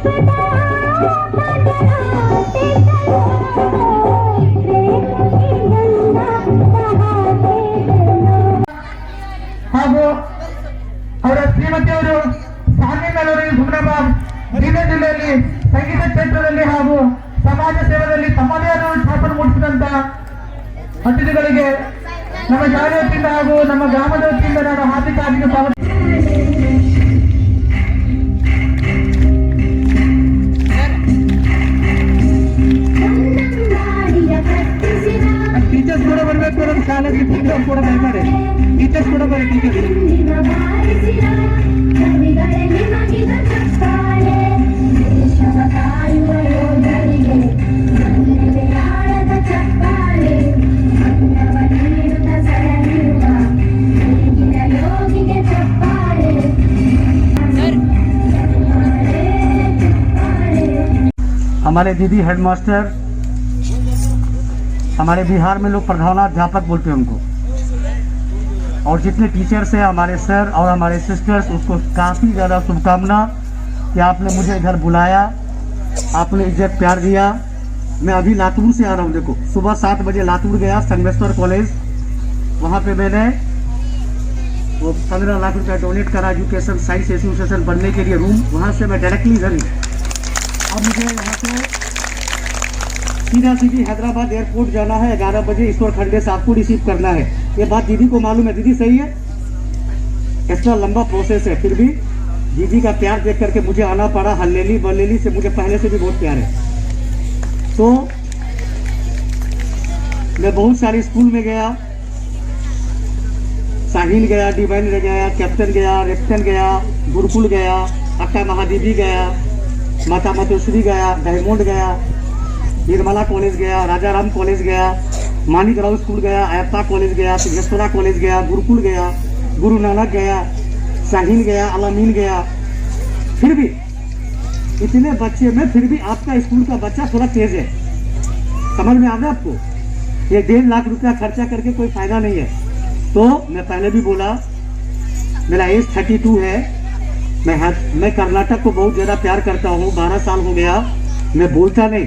ಹಾಗೂ ಅವರ ಶ್ರೀಮತಿಯವರು ಸಾನ್ವಿ ಮೆಲೋಡಿ ಹುಮ್ನಾಬಾದ್ ಬೀದರ್ ಜಿಲ್ಲೆಯಲ್ಲಿ ಸಂಗೀತ ಕ್ಷೇತ್ರದಲ್ಲಿ ಹಾಗೂ ಸಮಾಜ ಸೇವೆಯಲ್ಲಿ ತಮ್ಮದೇ ಆದ ಛಾಪನ್ನು ಮೂಡಿಸಿದಂತ ಅತಿಥಿಗಳಿಗೆ ನಮ್ಮ ಶಾಲೆ ವತಿಯಿಂದ ಹಾಗೂ ನಮ್ಮ ಗ್ರಾಮದ ವತಿಯಿಂದ ನಾನು ಹಾರ್ದಿಕ ಸ್ವಾಗತ. ಟೀಚರ್ಸ್ ಕೂಡ ಬರಬೇಕು, ನಮ್ಮ ಶಾಲೆಗೆ ಟೀಚರ್ಸ್ ಕೂಡ ಬರ್ತಾರೆ, ಟೀಚರ್ಸ್ ಕೂಡ ಬರೀ ಟೀಚರ್ಸ್. हमारे दीदी हेडमास्टर, हमारे बिहार में लोग प्रधानाध्यापक बोलते हैं उनको, और जितने टीचर्स हैं हमारे सर और हमारे सिस्टर्स, उसको काफ़ी ज़्यादा शुभकामना कि आपने मुझे इधर बुलाया, आपने इज्जत प्यार दिया। मैं अभी लातूर से आ रहा हूँ। देखो सुबह 7 बजे लातूर गया, संगमेश्वर कॉलेज, वहाँ पे मैंने वो 15 लाख रुपया डोनेट करा एजुकेशन साइंस एसोसिएशन बनने के लिए रूम। वहाँ से मैं डायरेक्टली इधर ही, अब मुझे यहाँ से सीधी हैदराबाद एयरपोर्ट जाना है। 11 बजे ईश्वर खंडे से आपको रिसीव करना है। ये बात दीदी को मालूम है, दीदी सही है। इतना लंबा प्रोसेस है, फिर भी दीदी का प्यार देख करके मुझे आना पड़ा। हल्लेली बल्लेली से मुझे पहले से भी बहुत प्यार है। तो मैं बहुत सारे स्कूल में गया, साहिल गया, डिवाइन गया, कैप्टन गया, रेप्टन गया, गुरुकुल गया, अक्का महादेवी गया, माता मातोश्री गया, डायमंड गया, निर्मला कॉलेज गया, राजा राम कॉलेज गया, मानिक राव स्कूल गया, अयप्पा कॉलेज गया, सिद्धेश्वरा कॉलेज गया, गुरुकुल गया, गुरु नानक गया, शाहीन गया, अलामीन गया। फिर भी इतने बच्चे में फिर भी आपका स्कूल का बच्चा थोड़ा तेज है। समझ में आ रहा है आपको? ये 1.5 लाख रुपया खर्चा करके कोई फायदा नहीं है। तो मैं पहले भी बोला, मेरा एज 32 है। मैं कर्नाटक को बहुत ज़्यादा प्यार करता हूँ। 12 साल हो गया। मैं बोलता नहीं,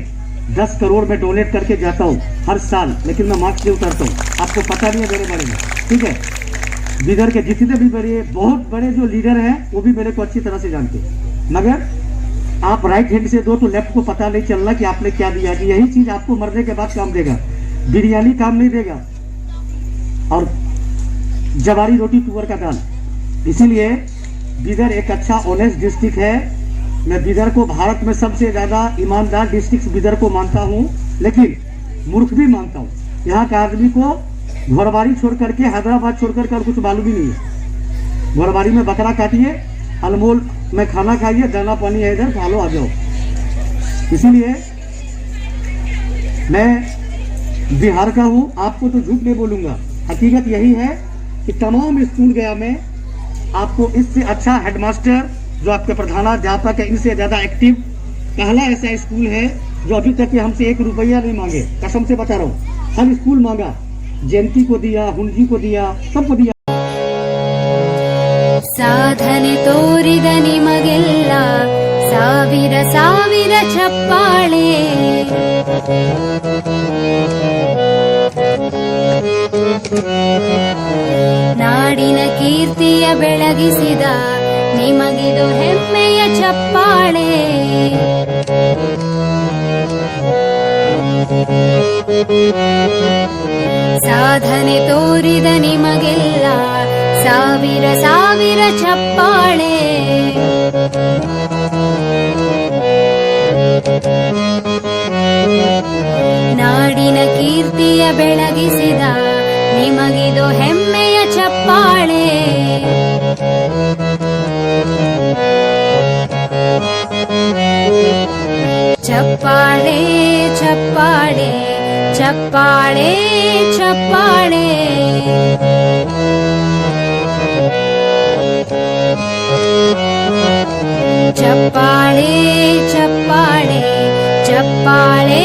10 करोड़ में डोनेट करके जाता हूँ हर साल, लेकिन मैं मार्क्स नहीं उतारता हूँ। आपको पता नहीं है मेरे बारे में, ठीक है। बिदर के जितने भी बहुत बड़े जो लीडर हैं वो भी मेरे को अच्छी तरह से जानते हैं, मगर आप राइट हैंड से दो तो लेफ्ट को पता नहीं चलना कि आपने क्या दिया। कि यही चीज़ आपको मरने के बाद काम देगा, बिरयानी काम नहीं देगा, और जवारी रोटी तुअर का दाल। इसीलिए बिदर एक अच्छा ऑनेस्ट डिस्ट्रिक्ट है। मैं बिदर को भारत में सबसे ज़्यादा ईमानदार डिस्ट्रिक्ट बिदर को मानता हूँ, लेकिन मूर्ख भी मानता हूँ। यहाँ का आदमी को घरबारी छोड़ करके, हैदराबाद छोड़ करके और कुछ मालूम ही नहीं है। घरबारी में बकरा काटिए, अनमोल में खाना खाइए, दाना पानी है इधर, खा लो, आ जाओ। इसीलिए मैं बिहार का हूँ, आपको तो झूठ नहीं बोलूँगा। हकीकत यही है कि तमाम स्कूल गया मैं, आपको इससे अच्छा हेडमास्टर जो आपके प्रधानाध्यापक है, इनसे ज़्यादा एक्टिव पहला ऐसा स्कूल है जो अभी तक के हमसे 1 रुपया नहीं मांगे। कसम से बता रहा हूँ, हर स्कूल मांगा, जयंती को दिया, हुंजी को दिया, सबको दिया। साधने तोरिद निमगेल्ल ಸಾವಿರ ಸಾವಿರ ಚಪ್ಪಾಳೆ, ನಾಡಿನ ಕೀರ್ತಿಯ ಬೆಳಗಿಸಿದ ನಿಮಗಿದು ಹೆಮ್ಮೆಯ ಚಪ್ಪಾಳೆ. ಸಾಧನೆ ತೋರಿದ ನಿಮಗೆಲ್ಲ ಸಾವಿರ ಸಾವಿರ ಚಪ್ಪಾಳೆ. ನಾಡಿನ ಕೀರ್ತಿಯ ಬೆಳಗಿಸಿದ ನಿಮಗಿದು ಹೆಮ್ಮೆಯ ಚಪ್ಪಾಳೆ. ಚಪ್ಪಾಳೆ ಚಪ್ಪಾಳೆ ಚಪ್ಪಾಳೆ ಚಪ್ಪಾಳೆ. ಚಪ್ಪಾಳೆ ಚಪ್ಪಾಳೆ ಚಪ್ಪಾಳೆ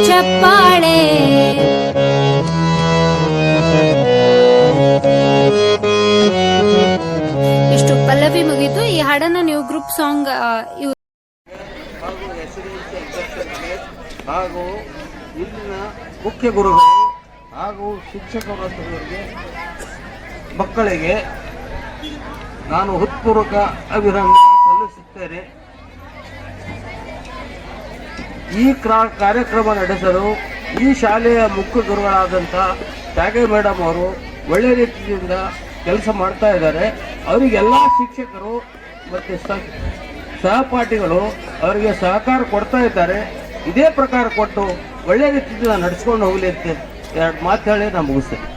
ಚಪ್ಪಾಳೆ. ಇಷ್ಟು ಪಲ್ಲವಿ ಮುಗೀತು. ಈ ಹಾಡನ್ನ ನೀವು ಗ್ರೂಪ್ ಸಾಂಗ್ ಹಾಗೂ ಎಸ್ಡಿಎಂಸಿ ಅಧ್ಯಕ್ಷರಿಗೆ ಹಾಗೂ ಇಲ್ಲಿನ ಮುಖ್ಯ ಗುರುಗಳು ಹಾಗೂ ಶಿಕ್ಷಕರಿಗೆ ಮಕ್ಕಳಿಗೆ ನಾನು ಹೃತ್ಪೂರ್ವಕ ಅಭಿನಂದನೆ ಸಲ್ಲಿಸುತ್ತೇನೆ. ಈ ಕಾರ್ಯಕ್ರಮ ನಡೆಸಲು ಈ ಶಾಲೆಯ ಮುಖ್ಯ ಗುರುಗಳಾದಂಥ ತ್ಯಾಗೆ ಮೇಡಮ್ ಅವರು ಒಳ್ಳೆ ರೀತಿಯಿಂದ ಕೆಲಸ ಮಾಡ್ತಾ ಇದ್ದಾರೆ. ಅವರಿಗೆಲ್ಲ ಶಿಕ್ಷಕರು ಮತ್ತು ಸಹಪಾಠಿಗಳು ಅವರಿಗೆ ಸಹಕಾರ ಕೊಡ್ತಾ ಇದ್ದಾರೆ. ಇದೇ ಪ್ರಕಾರ ಕೊಟ್ಟು ಒಳ್ಳೆ ರೀತಿಯಿಂದ ನಡೆಸ್ಕೊಂಡು ಹೋಗಲಿ ಅಂತ ಎರಡು ಮಾತು ಹೇಳಿ ನಾನು ಮುಗಿಸ್ತೇನೆ.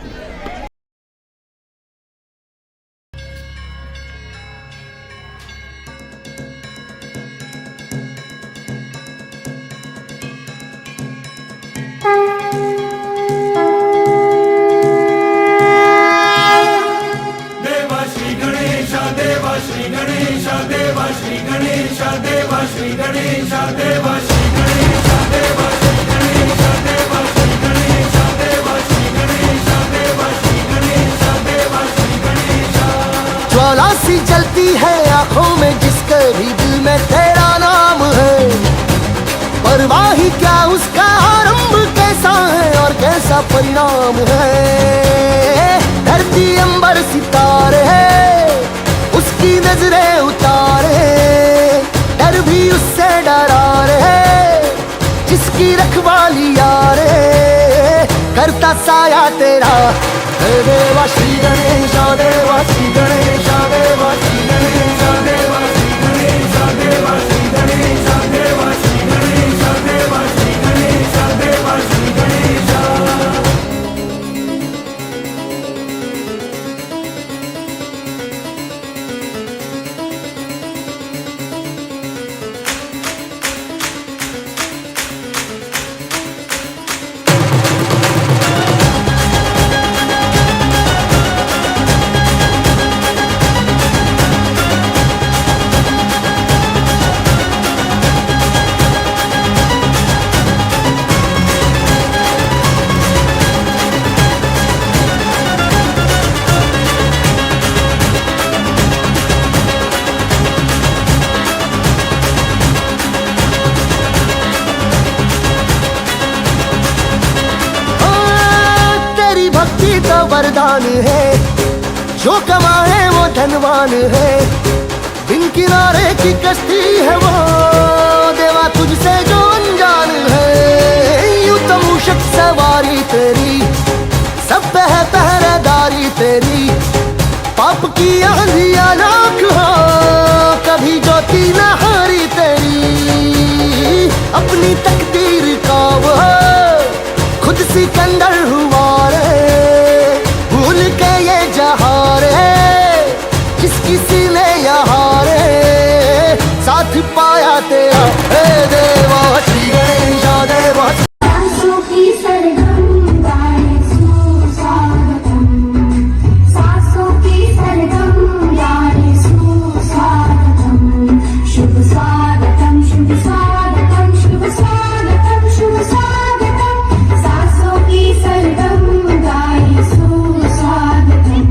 ज्वाला सी जलती है आंखों में जिसके भी दिल में तेरा नाम है, परवाह ही क्या उसका आरंभ कैसा है और कैसा परिणाम है। धरती अंबर सितारे है उसकी नजरें उतारे, डर भी उससे डरा रहे जिसकी रखवाली यारे, करता साया तेरा हे देवा श्री गणेश देवा श्री गणेश देवा श्री गणेश देवा श्री गणेश देवा श्री गणेश देवा श्री गणेश देवा श्री गणेश देवा श्री गणेश। वरदान है जो कमाए वो धनवान है, बिन किनारे की कश्ती है वो देवा तुझसे जो अनजान है। यूं तो मूषक सवारी तेरी सब पे है पहरेदारी तेरी, पाप की आंधियां लाख हो कभी ज्योति न हारी तेरी, अपनी तकदीर का वो खुद सिकंदर हुआ रे, भूल के ये जहां रे जिसकी सीने यहाँ रे, साथ पाया तेरा हे देवा श्री गणेश देवा। सासों की सरगम गाए सुस्वागतम, सासों की सरगम गाए सुस्वागतम, शुभ स्वागतम शुभ स्वागतम शुभ स्वागतम शुभ स्वागतम, सासों की सरगम गाए सुस्वागतम।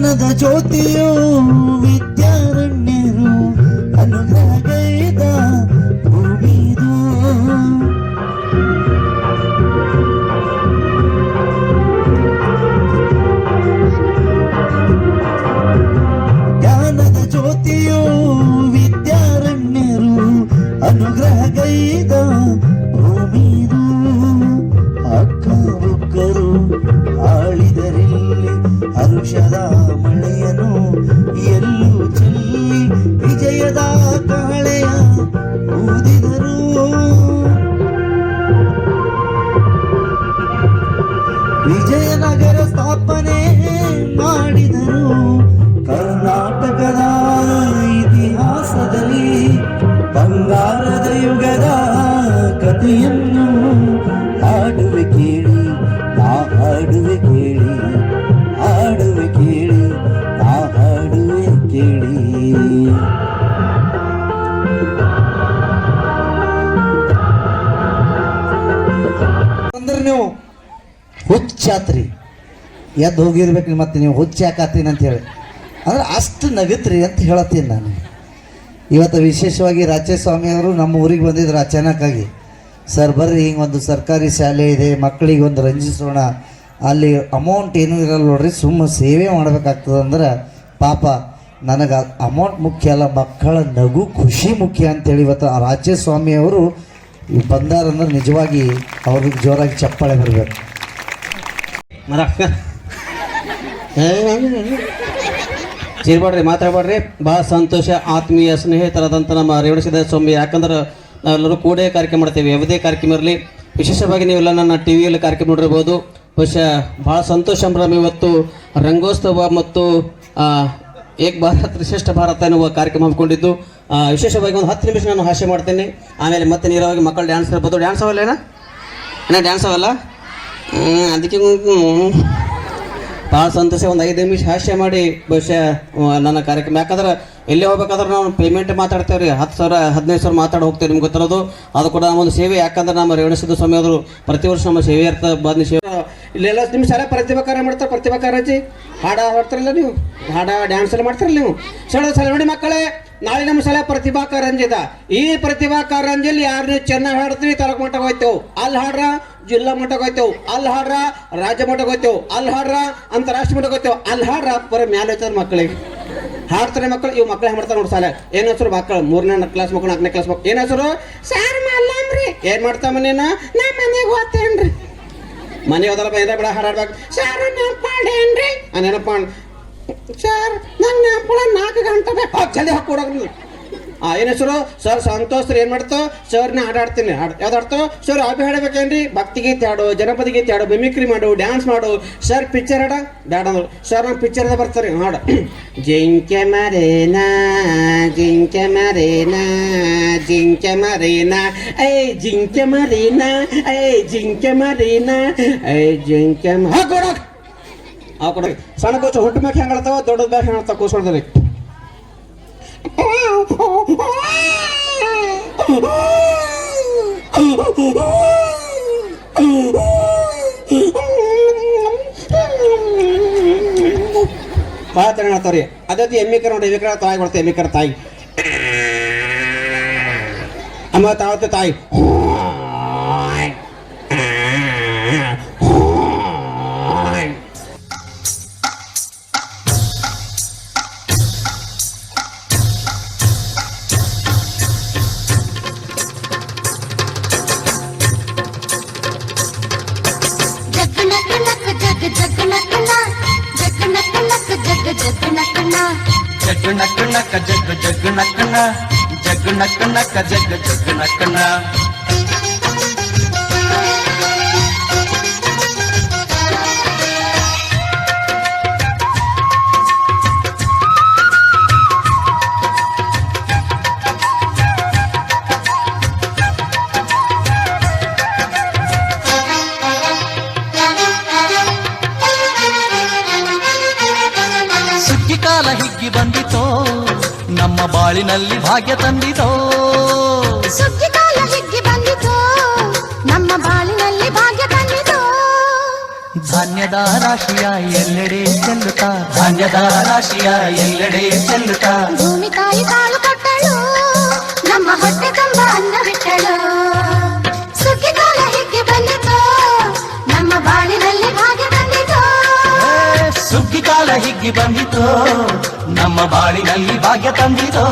ಜ್ಞಾನದ ಜ್ಯೋತಿಯು ವಿದ್ಯಾರಣ್ಯರು ಅನುಗ್ರಹಗೈದ ಭೂಮಿದು. ಜ್ಞಾನದ ಜ್ಯೋತಿಯು ವಿದ್ಯಾರಣ್ಯರು ಅನುಗ್ರಹಗೈದ ಭೂಮಿದು. ಅಕ್ಕ ಬುಕ್ಕರು ಆಳಿದರಿಲ್ಲಿ ಹರುಷದ ಮಳೆಯನು ಎಲ್ಲೂ ಚೆಲ್ಲಿ ವಿಜಯದ ಕಾಳೆಯ ಊದಿದರು. ವಿಜಯನಗರ ಸ್ಥಾಪನೆ ಮಾಡಿದರು. ಕರ್ನಾಟಕದ ಇತಿಹಾಸದಲ್ಲಿ ಬಂಗಾರದ ಯುಗದ ಕಥೆಯನ್ನು ಹಾಡುವೆ ಕೇಳಿ, ನಾ ಹಾಡುವೆ ಕೇಳಿ, ಹಾಡುವೆ ಕೇಳಿ, ನಾ ಹಾಡುವೆ ಕೇಳಿ. ಅಂದ್ರೆ ನೀವು ಹುಚ್ಚಾತ್ರಿ, ಎದ್ದು ಹೋಗಿರ್ಬೇಕು ಮತ್ತೆ ನೀವು ಹುಚ್ಚಾಕಾತೀನಿ ಅಂತ ಹೇಳಿ, ಅಂದ್ರೆ ಅಷ್ಟು ನಗತ್ರಿ ಅಂತ ಹೇಳತ್ತೀನಿ ನಾನು. ಇವತ್ತು ವಿಶೇಷವಾಗಿ ರಾಜ್ಯಸ್ವಾಮಿ ಅವರು ನಮ್ಮ ಊರಿಗೆ ಬಂದಿದ್ರು ಅಚಾನಕ್ಕಾಗಿ. ಸರ್ ಬರ್ರಿ, ಹಿಂಗೊಂದು ಸರ್ಕಾರಿ ಶಾಲೆ ಇದೆ, ಮಕ್ಕಳಿಗೆ ಒಂದು ರಂಜಿಸೋಣ, ಅಲ್ಲಿ ಅಮೌಂಟ್ ಏನೂ ಇರಲ್ಲ ನೋಡ್ರಿ, ಸುಮ್ಮ ಸೇವೆ ಮಾಡಬೇಕಾಗ್ತದೆ ಅಂದ್ರೆ ಪಾಪ ನನಗೆ ಅಮೌಂಟ್ ಮುಖ್ಯ ಅಲ್ಲ, ಮಕ್ಕಳ ನಗು ಖುಷಿ ಮುಖ್ಯ ಅಂತೇಳಿ ಇವತ್ತು ಆ ರಾಜ್ಯಸ್ವಾಮಿಯವರು ಬಂದಾರಂದ್ರೆ ನಿಜವಾಗಿ ಅವ್ರಿಗೆ ಜೋರಾಗಿ ಚಪ್ಪಾಳೆ ಬರಬೇಕು. ಚೀರ್ಬಾಡ್ರಿ, ಮಾತಾಡ್ಬಾಡ್ರಿ. ಭಾಳ ಸಂತೋಷ, ಆತ್ಮೀಯ ಸ್ನೇಹಿತರಾದಂಥ ನಮ್ಮ ರೇವಣಸಿದ್ದೇಶ್ವರ ಸ್ವಾಮಿ. ಯಾಕಂದ್ರೆ ನಾವೆಲ್ಲರೂ ಕೂಡೇ ಕಾರ್ಯಕ್ರಮ ಮಾಡ್ತೇವೆ, ಯಾವುದೇ ಕಾರ್ಯಕ್ರಮ ಇರಲಿ. ವಿಶೇಷವಾಗಿ ನೀವೆಲ್ಲ ನನ್ನ ಟಿ ವಿಯಲ್ಲಿ ಕಾರ್ಯಕ್ರಮ ನೋಡಿರ್ಬೋದು. ಬಹುಶಃ ಭಾಳ ಸಂತೋಷ ಸಂಭ್ರಮ. ಇವತ್ತು ರಂಗೋತ್ಸವ ಮತ್ತು ಏಕ್ ಭಾರತ್ ಶ್ರೇಷ್ಠ ಭಾರತ ಎನ್ನುವ ಕಾರ್ಯಕ್ರಮ ಹಮ್ಮಿಕೊಂಡಿದ್ದು. ವಿಶೇಷವಾಗಿ ಒಂದು 10 ನಿಮಿಷ ನಾನು ಹಾಸ್ಯ ಮಾಡ್ತೇನೆ, ಆಮೇಲೆ ಮತ್ತೆ ನೇರವಾಗಿ ಮಕ್ಕಳು ಡ್ಯಾನ್ಸ್ ಇರ್ಬೋದು. ಡ್ಯಾನ್ಸ್ ಅವಲ್ಲ ಏನ ಡ್ಯಾನ್ಸ್ ಅವಲ್ಲ, ಅದಕ್ಕೆ ಭಾಳ ಸಂತೋಷ. ಒಂದು 5 ನಿಮಿಷ ಹಾಸ್ಯ ಮಾಡಿ ಬಹುಶಃ ನನ್ನ ಕಾರ್ಯಕ್ರಮ. ಯಾಕಂದ್ರೆ ಎಲ್ಲೇ ಹೋಗ್ಬೇಕಾದ್ರೆ ನಾವು ಪೇಮೆಂಟ್ ಮಾತಾಡ್ತೇವೆ ರೀ, 10,000 15,000 ಮಾತಾಡಿ ಹೋಗ್ತೇವೆ, ನಿಮ್ಗೆ ಗೊತ್ತಿರೋದು. ಅದು ಕೂಡ ನಮ್ಮೊಂದು ಸೇವೆ. ಯಾಕಂದ್ರೆ ನಮ್ಮ ರೇವಣಸಿದ್ದ ಸ್ವಾಮಿ ಅವರು ಪ್ರತಿ ವರ್ಷ ನಮ್ಮ ಸೇವೆ ಇರ್ತದೆ. ಬಂದು ಸೇವೆ ಇಲ್ಲೆಲ್ಲ ನಿಮ್ಮ ಶಾಲೆ ಪ್ರತಿಭಾ ಕಾರ್ಯ ಮಾಡ್ತಾರೆ. ಪ್ರತಿಭಾ ಕಾರಂಜಿ ಹಾಡ ಹಾಡ್ತಾರಲ್ಲ ನೀವು, ಹಾಡ ಡ್ಯಾನ್ಸ್ ಎಲ್ಲ ಮಾಡ್ತಾರಲ್ಲ ನೀವು. ಸಲ ನೋಡಿ ಮಕ್ಕಳೇ, ನಾಳೆ ನಮ್ಮ ಶಾಲೆ ಪ್ರತಿಭಾ ಕಾರಂಜಿ ಇದೆ. ಈ ಪ್ರತಿಭಾ ಕಾರಂಜಿಯಲ್ಲಿ ಯಾರು ಚೆನ್ನಾಗಿ ಹಾಡ್ತೀವಿ ತಾಲೂಕು ಮಟ್ಟಕ್ಕೆ ಹೋಗ್ತೇವೆ, ಅಲ್ಲಿ ಹಾಡ್ರ ಜಿಲ್ಲಾ ಮಟ್ಟಕ್ಕೆ ಹೋಗ್ತೇವೆ, ಅಲ್ಲಿ ಹಾಡ್ರ ರಾಜ್ಯ ಮಟ್ಟಕ್ಕೆ ಹೋಗ್ತೇವೆ, ಅಲ್ಲಿ ಹಾಡ್ರ ಅಂತಾರಾಷ್ಟ್ರೀಯ ಮಟ್ಟಕ್ಕೆ ಹೋಗ್ತೇವೆ, ಅಲ್ಲಿ ಹಾಡ್ರ ಬರೀ ಮ್ಯಾಲೆ ಹೋಗ್ತದೆ ಮಕ್ಕಳಿಗೆ ಹಾಡ್ತಾರೆ ಮಕ್ಕಳು. ಇವು ಮಕ್ಕಳು ಹೆಂಗೆ ಮಾಡ್ತಾರೆ ನೋಡಿ ಶಾಲೆ. ಏನ್ ಹೆಸರು ಮಕ್ಕಳು? 3ನೇ ಕ್ಲಾಸ್ ಮಕ್ಕಳು, 4ನೇ ಕ್ಲಾಸ್ ಮಕ್ಕಳು. ಏನ್ ಹೆಸರು? ಸಾರ್ ಮಲ್ಲಮ್ರಿ. ಏನ್ ಮಾಡ್ತಾವ ಮನೇನ? ನಾ ಮನೆಗೆ ಹೋಗ್ತೇನ್ರಿ. ಮನೆ ಹೋದಲ್ಲ ಬೇಡ ಬೇಡ ಹಾಡಾಡ್ಬೇಕು. ಸಾರ್ ನೆನಪಾಡೇನ್ರಿ? ನೆನಪ ಸರ್ ನಂಗೆ ನೆನಪಳ 4 ಗಂಟೆ ಬೇಕು, ಜಲ್ದಿ ಹಾಕಿ ಕೊಡೋದು. ಏನ್ ಹೆಸರು? ಸರ್ ಸಂತೋಷ್. ಏನ್ ಮಾಡ್ತೋ? ಸರ್ ನಾ ಹಾಡಾಡ್ತೀನಿ. ಯಾವ್ದು ಹಾಡ್ತೋ? ಸರ್ ಅಭಿ ಹಾಡಬೇಕೇನ್ರಿ? ಭಕ್ತಿ ಗೀತೆ ಹಾಡು, ಜನಪದ ಗೀತೆ ಹಾಡು, ಮಿಮಿಕ್ರಿ ಮಾಡು, ಡ್ಯಾನ್ಸ್ ಮಾಡು. ಸರ್ ಪಿಕ್ಚರ್ ಹಾಡ ಬ್ಯಾಡ ಅಂದ್ರು. ಸರ್ ನಮ್ಮ ಪಿಕ್ಚರ್ದ ಬರ್ತಾರೆ ಹಾಡು. ಜಿಂಕೆ ಮರೇನಾ ಜಿಂಕೆ ಮರೇನಾ ಜಿಂಕೆ ಮರೇನಾ ಐ ಜಿಂಕೆ ಮರೇನಾ ಐ ಜಿಂಕೆ ಮರೇನಾ ಐ ಜಿಂಕೆ ಕೊಡ ಕೊಡ. ಸಣ್ಣ ಕೋಚ ಹುಟ್ಟು ಮ್ಯಾಕ್ ಹೆಂಗೆ ಹೇಳ್ತಾವ, ದೊಡ್ಡದ ಬ್ಯಾಗ್ ಹೆಂಗೆ ಹೇಳ್ತಾವ ಕೂಸ್ಕೊಳ್ತಾರೆ. ಭಾಳ ಚೆನ್ನಾಗಿ ಹೇಳ್ತಾವ್ರಿ. ಅದೇ ಎಮ್ಮಿಕರ ನೋಡಿ, ಎಮ್ಮಿಕರ ತಾಯಿ ಕೊಡ್ತೇವೆ. ಎಮ್ಮಿಕರ ತಾಯಿ ಅಮ್ಮ ತಾವತ್ತೆ ತಾಯಿ. जग नक नक जग जग नकना जग नक नक जग जग नकना ಕಾಲ ಹಿಗ್ಗಿ ಬಂದಿತೋ ನಮ್ಮ ಬಾಳಿನಲ್ಲಿ ಭಾಗ್ಯ ತಂದಿತೋ ಸುಗ್ಗಿ ಕಾಲ ಹಿಗ್ಗಿ ಬಂದಿತೋ ನಮ್ಮ ಬಾಳಿನಲ್ಲಿ ಭಾಗ್ಯ ತಂದಿತೋ ಧಾನ್ಯದ ರಾಶಿಯ ಎಲ್ಲೆಡೆ ಚೆಲ್ಲುತ್ತಾ ಧಾನ್ಯದ ರಾಶಿಯ ಎಲ್ಲೆಡೆ ಚೆಲ್ಲುತ್ತಾ ಭೂಮಿ ತಾಯಿ ಕಾಳು ಕೊಟ್ಟಳು ನಮ್ಮ ಹೊಟ್ಟೆ ತುಂಬ ಅನ್ನ ಬಿಟ್ಟಳು ಸುಗ್ಗಿಕಾಲ ಹೀಗೆ ಬಂದಿತು ನಮ್ಮ ಬಾಳಿನಲ್ಲಿ ಭಾಗ್ಯ ತಂದಿತು ಸುಗ್ಗಿಕಾಲ ಹಿಗ್ಗಿ ಬಂದಿತು ನಮ್ಮ ಬಾಳಿನಲ್ಲಿ ಭಾಗ್ಯ ತಂದಿತು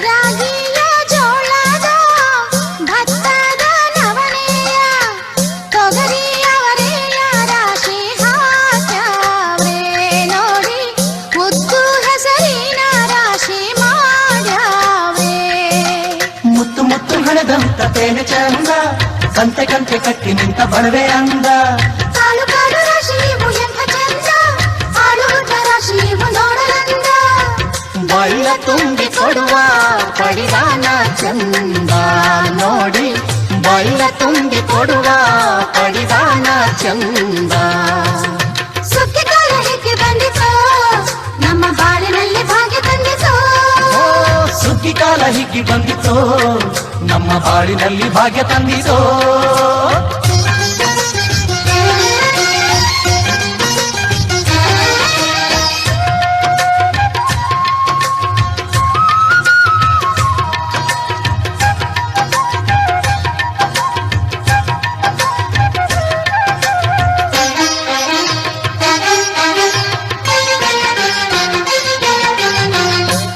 ರಾಗಿಯ ಜೋಳದ ಭತ್ತದ ನವಣೆಯ ತೊಗರಿಯ ಅವರೆಯ ರಾಶಿ ಹಾಕ್ಯಾವ್ರೆ ನೋಡಿ ಮುದ್ದು ಹೆಸರಿನ ರಾಶಿ ಮಾಡ್ಯಾವ್ರೆ ಮುತ್ತು ಮುತ್ತು ಹಣದಂತ ತೇನೆ ಚಂದ ಸಂತೆ ಕಂತೆ ಕಟ್ಟಿ ನಿಂತ ಬಣವೆ ಅಂದ ಕಾಳು ಕಾಳು ರಾಶಿ ಇವು ಎಂಥ ಚಂದ ಆಡುವುದ ರಾಶಿ ಇವು ನೋಡಲಂದ ಬಳ್ಳ ತುಂಬಿ ಕೊಡುವ ಪಡಿದಾನ ಚಂದ ನೋಡಿ ಬಳ್ಳ ತುಂಬಿ ಕೊಡುವ ಪಡಿದಾನ ಚಂದ ಸುಗ್ಗಿಕಾಲ ಹೀಗೆ ಬಂದಿತು ನಮ್ಮ ಬಾಳಿನಲ್ಲಿ ಭಾಗ್ಯ ತಂದಿತು ಸುಗ್ಗಿಕಾಲ ಹಿಗ್ಗಿ ಬಂದಿತು ನಮ್ಮ ಬಾಳಿನಲ್ಲಿ ಭಾಗ್ಯ ತಂದಿತು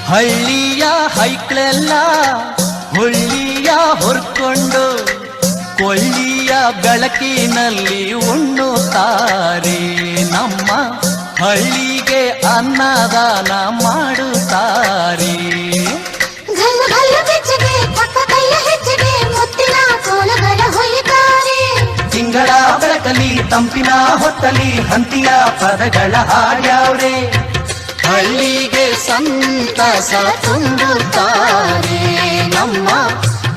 ಹಳ್ಳಿಯ ಹೈಕ್ಳೆಲ್ಲ ಹುಳ್ಳಿಯ ಹೊರ್ಕೊಂಡು ಕೊಳ್ಳಿಯ ಬೆಳಕಿನಲ್ಲಿ ಉಣ್ಣುತ್ತಾರೆ ನಮ್ಮ ಹಳ್ಳಿಗೆ ಅನ್ನದಾನ ಮಾಡುತ್ತಾರೆ ಗಲ್ಲು ಗಲ್ಲು ಬೆಚ್ಚಗೆ ಪಕ್ಕ ಕೈಯ ಹೆಚ್ಚಿಗೆ ಮುತ್ತಿನ ಕೋಲಗಳ ಹೊಯ್ಯುತ್ತಾರೆ ತಿಂಗಳ ಬೆಳಕಲಿ ತಂಪಿನ ಹೊತ್ತಲಿ ಹಂತಿಯ ಪದಗಳ ಹಾಡ್ಯಾವ್ರೆ ಹಳ್ಳಿಗೆ ಸಂತಸ ತುಂಬುತ್ತಾರೆ ನಮ್ಮ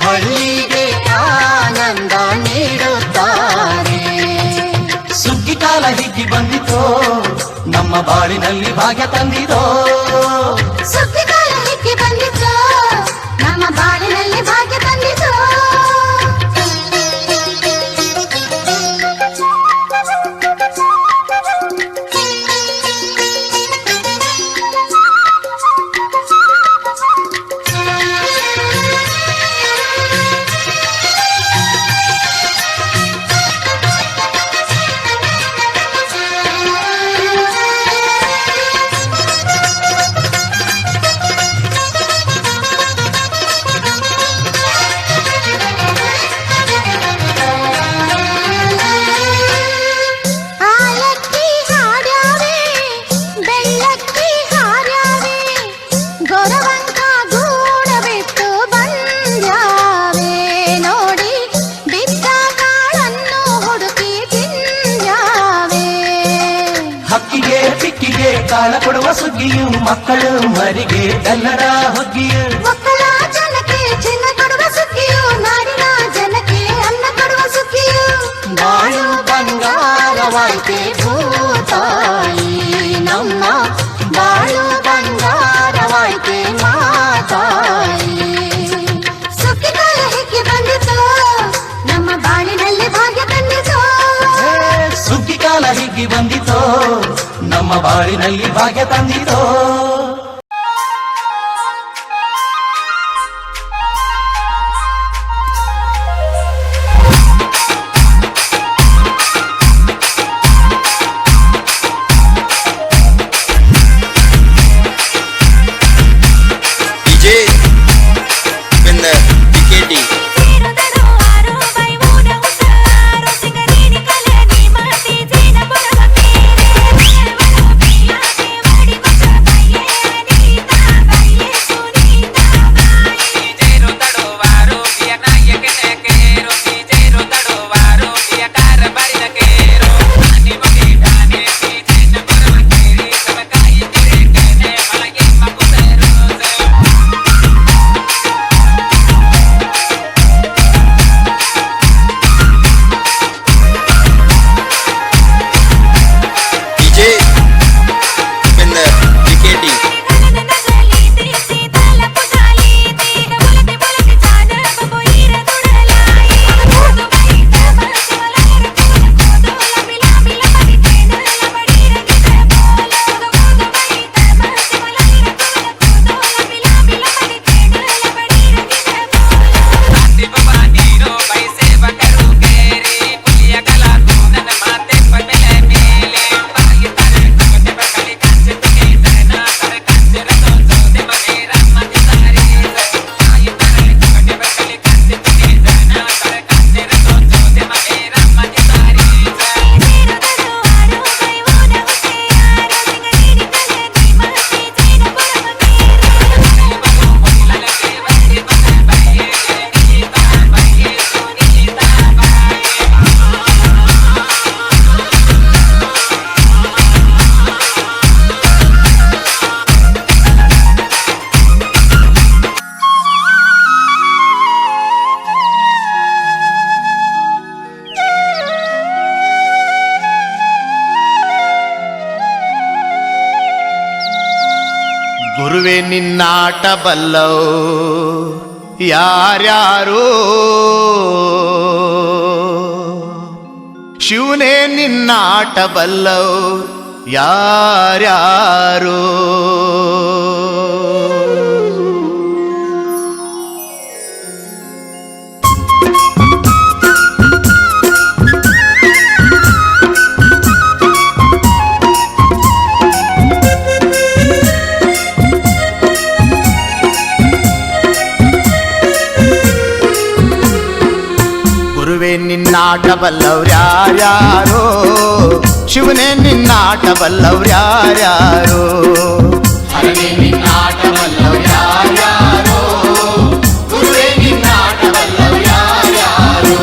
ಹಳ್ಳಿಗೆ ಆನಂದ ನೀಡುತ್ತಾರೆ ಸುಗ್ಗಿಕಾಲ ಹಿಗ್ಗಿ ಬಂದಿತೋ ನಮ್ಮ ಬಾಳಿನಲ್ಲಿ ಭಾಗ್ಯ ತಂದಿದೋ ಸುಗ್ಗಿಕಾಲ ಹೀಗೆ ಬಂದಿತು ನಮ್ಮ ಬಾಳಿನಲ್ಲಿ ಭಾಗ್ಯ ತಂದಿತು ಆಲಕ್ಕಿ ಹಾಡ್ಯಾವೆ ಬೆಳ್ಳಕ್ಕಿ ಹಾರ್ಯಾವೆ ಗೊರವಂಕ ಗೂಡ ಬಿಟ್ಟು ಬಂದ್ಯಾವೆ ನೋಡಿ ಬಿದ್ದ ಕಾಳನ್ನು ಹುಡುಕಿ ತಿಂದ್ಯಾವೆ ಹಕ್ಕಿಗೆ ಪಿಕ್ಕಿಗೆ ಕಾಳ ಕೊಡುವ ಸುಗ್ಗಿಯು ಮಕ್ಕಳು ಮರಿಗೆ ಎಲ್ಲರ ಹೊಗ್ಗಿಯು ಮಕ್ಕಳ ಜನಕ್ಕೆ ಚಿನ್ನ ಕೊಡುವ ಸುಗ್ಗಿಯು ನಾಡಿನ ಜನಕ್ಕೆ ಅನ್ನ ಕೊಡುವ ಸುಗ್ಗಿಯು ಬಾಳು ಬಂಗಾರವಾಯ್ತೆ ಭೂತಾಯಿ ನಮ್ಮ ಬಾಳು ಬಂಗಾರವಾಯ್ತೆ ಮಾತಾಯಿ ಸುಗ್ಗಿಕಾಲ ಹೀಗೆ ಬಂದಿತು ನಮ್ಮ ಬಾಳಿನಲ್ಲಿ ಭಾಗ್ಯ ತಂದಿತು ಸುಗ್ಗಿಕಾಲ ಹಿಗ್ಗಿ ಬಂದಿತೋ ನಮ್ಮ ಬಾಳಿನಲ್ಲಿ ಭಾಗ್ಯ ತಂದಿತೋ Bye. पार्टी. ಗುರುವೇ ನಿನ್ನಾಟ ಬಲ್ಲವು ಯಾರ್ಯಾರೋ, ಶಿವನೇ ನಿನ್ನಾಟ ಬಲ್ಲವು ಯಾರ್ಯಾರೋ. ನಿನ್ನಾಟ ಬಲ್ಲವ್ರ್ಯಾರ್ಯಾರೋ, ಶಿವನೇ ನಿನ್ನಾಟ ಬಲ್ಲವ್ರ್ಯಾರ್ಯಾರೋ. ಹರನೇ ನಿನ್ನಾಟ ಬಲ್ಲವ್ರ್ಯಾರ್ಯಾರೋ, ಗುರುವೇ ನಿನ್ನಾಟ ಬಲ್ಲವ್ರ್ಯಾರ್ಯಾರೋ.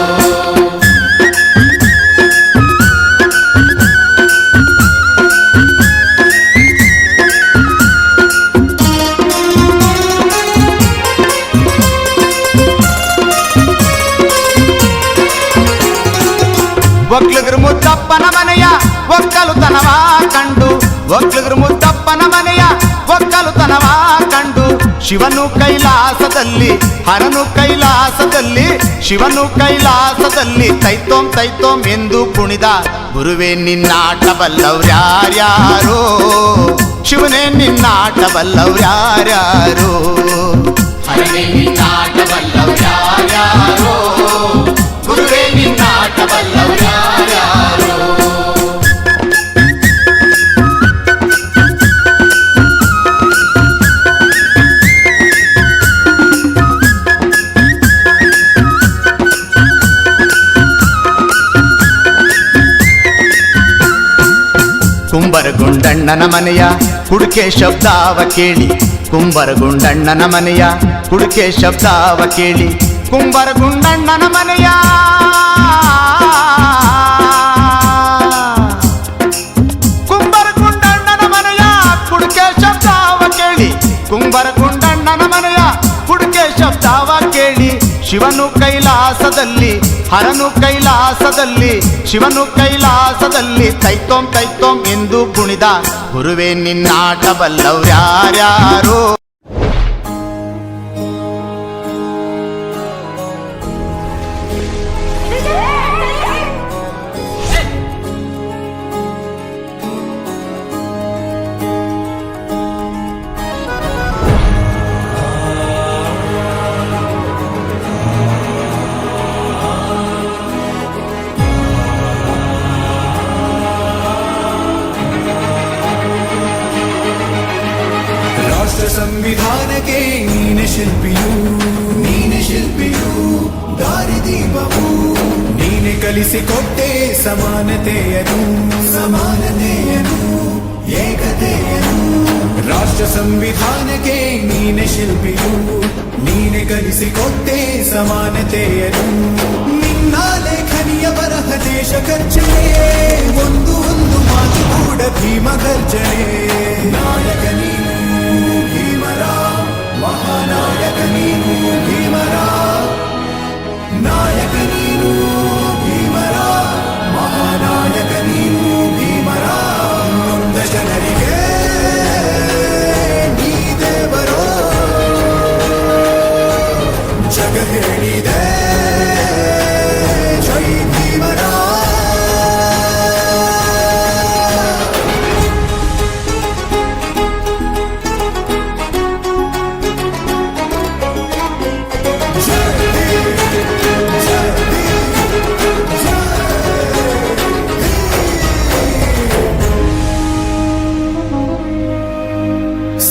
ಒಕ್ಲುಗ್ರು ಮುದ್ದಪ್ಪನ ಮನೆಯ ಒಕ್ಕಲುತನವ ಕಂಡು, ಒಕ್ಲುಗ್ರು ಮುದ್ದಪ್ಪನ ಮನೆಯ ಒಕ್ಕಲುತನವ ಕಂಡು, ಶಿವನು ಕೈಲಾಸದಲ್ಲಿ ಹರನು ಕೈಲಾಸದಲ್ಲಿ, ಶಿವನು ಕೈಲಾಸದಲ್ಲಿ ತೈತೋಂ ತೈತೋಂ ಎಂದು ಕುಣಿದ. ಗುರುವೇ ನಿನ್ನಾಟ ಬಲ್ಲವ್ರ್ಯಾರ್ಯಾರೋ, ಶಿವನೇ ನಿನ್ನಾಟ ಬಲ್ಲವ್ರ್ಯಾರ್ಯಾರೋ. ಹರನೇ ನಿನ್ನಾಟ ಬಲ್ಲವ್ರ್ಯಾರ್ಯಾರೋ, ಗುರುವೇ ನಿನ್ನಾಟ ಬಲ್ಲವ್ರ್ಯಾರ್ಯಾರೋ. ಕುಂಬರಗುಂಡಣ್ಣನ ಮನೆಯ ಕುಡಿಕೆ ಶಬ್ದಾವ ಕೇಳಿ, ಕುಂಬರಗುಂಡಣ್ಣನ ಮನೆಯ ಕುಡಿಕೆ ಶಬ್ದಾವ ಕೇಳಿ, ಕುಂಬರಗುಂಡಣ್ಣನ ಮನೆಯ ಕುಂಬರಗುಂಡಣ್ಣನ ಮನೆಯ ಕುಡಿಕೆ ಶಬ್ದಾವ ಕೇಳಿ, ಕುಂಬರಗುಂಡಣ್ಣನ ಮನೆಯ ಕುಡಿಕೆ ಶಬ್ದಾವ ಕೇಳಿ, ಶಿವನು ಕೈಲಾಸದಲ್ಲಿ ಹರನು ಕೈಲಾಸದಲ್ಲಿ, ಶಿವನು ಕೈಲಾಸದಲ್ಲಿ ತೈತೋಂ ತೈತೋಂ ಎಂದು ಕುಣಿದ. ಗುರುವೇ ನಿನ್ನಾಟ ಬಲ್ಲವ್ರ್ಯಾರ್ಯಾರೋ. ಸಂವಿಧಾನಕ್ಕೆ ನೀನೆ ಶಿಲ್ಪಿಯು, ನೀನೆ ಶಿಲ್ಪಿಯು, ದಾರಿದೀಪವು ನೀನೆ ಕಲಿಸಿಕೊಟ್ಟೆ ಸಮಾನತೆಯನು, ಸಮಾನತೆಯನು, ಏಕತೆಯನು. ರಾಷ್ಟ್ರ ಸಂವಿಧಾನಕ್ಕೆ ನೀನೆ ಶಿಲ್ಪಿಯು, ನೀನೆ ಕಲಿಸಿಕೊಟ್ಟೆ ಸಮಾನತೆಯನು. ನಿನ್ನ ಲೇಖನಿಯ ಬರಹ ದೇಶ ಗರ್ಜನೆ, ಒಂದು ಒಂದು ಮಾತು ಕೂಡ ಭೀಮ ಗರ್ಜನೆ. ನಾಯಕ ನೀನು ಭೀಮರ, ಮಹಾನಾಯಕ ನೀನು ಭೀಮರ, ನಾಯಕ ನೀನು ಭೀಮರ, ಮಹಾನಾಯಕ ನೀನು ಭೀಮರ. ನೊಂದ ಜನರಿಗೆ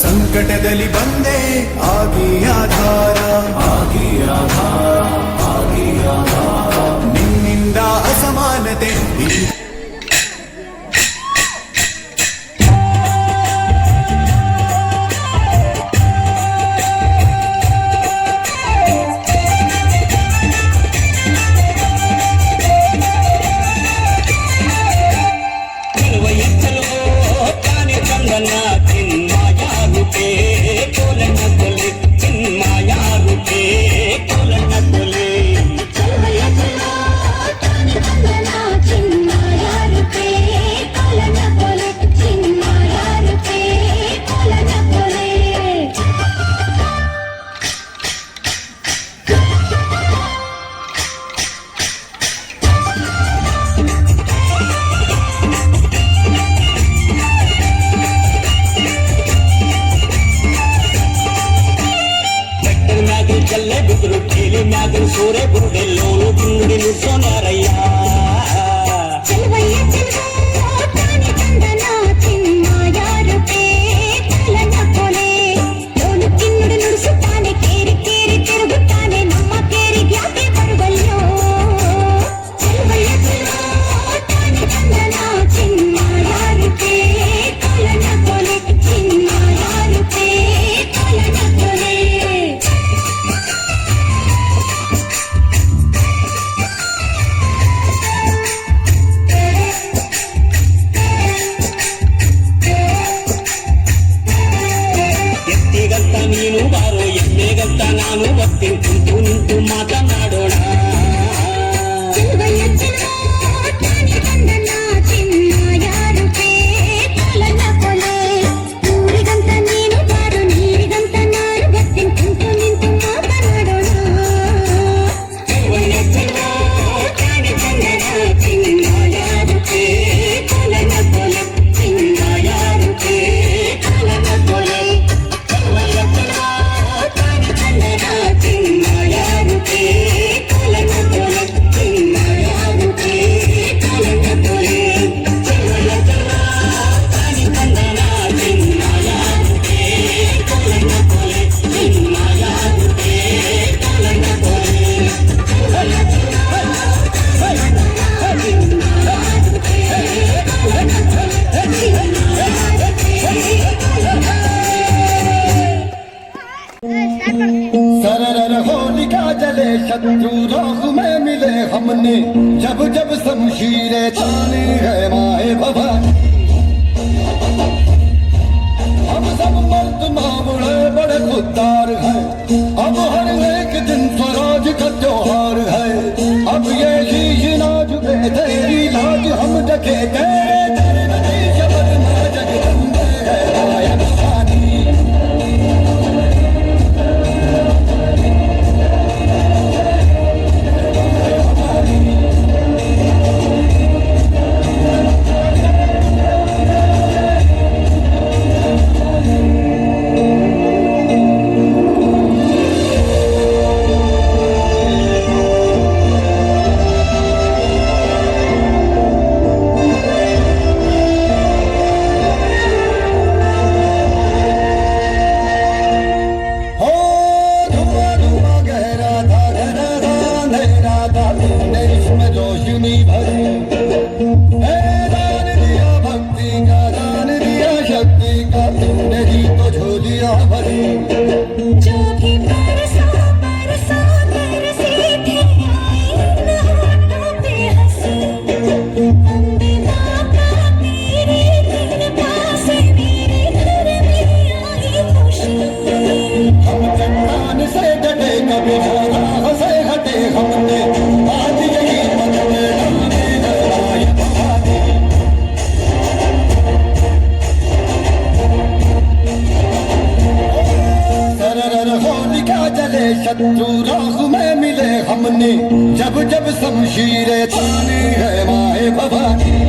ಸಂಕಟದಲ್ಲಿ ಬಂದೆ ಆಗಿ ಆಧಾರ ಆಗಿ ಆಧಾರ ಆಗಿ ಆಧಾರ ನಿನ್ನಿಂದ ಅಸಮಾನತೆ ಸೂರೆ ಬುರುಡೆ ಲೋನು ತಿಂಡಿ ಸೋನಾರಯ್ಯ ನೀನು ಬಾರೋ ಎಮ್ಮೆಗಂತ ನಾನು ಬರ್ತೀನಿ ಕುಂತು ನಿಂತು ಮಾತನಾಡೋಣ शत्रु राह में मिले हमने जब जब शमशीरें तानी है माए भवानी हम सब मर्द मामूले बड़े खुददार हैं अब हर एक दिन स्वराज का त्योहार है अब ये शीश ना झुके तेरी लाज हम रखे तेरे नदी जबर में जगदम्बे है माया भवानी शत्रु राह में मिले हमने जब जब शमशीरें तानी है माए भवानी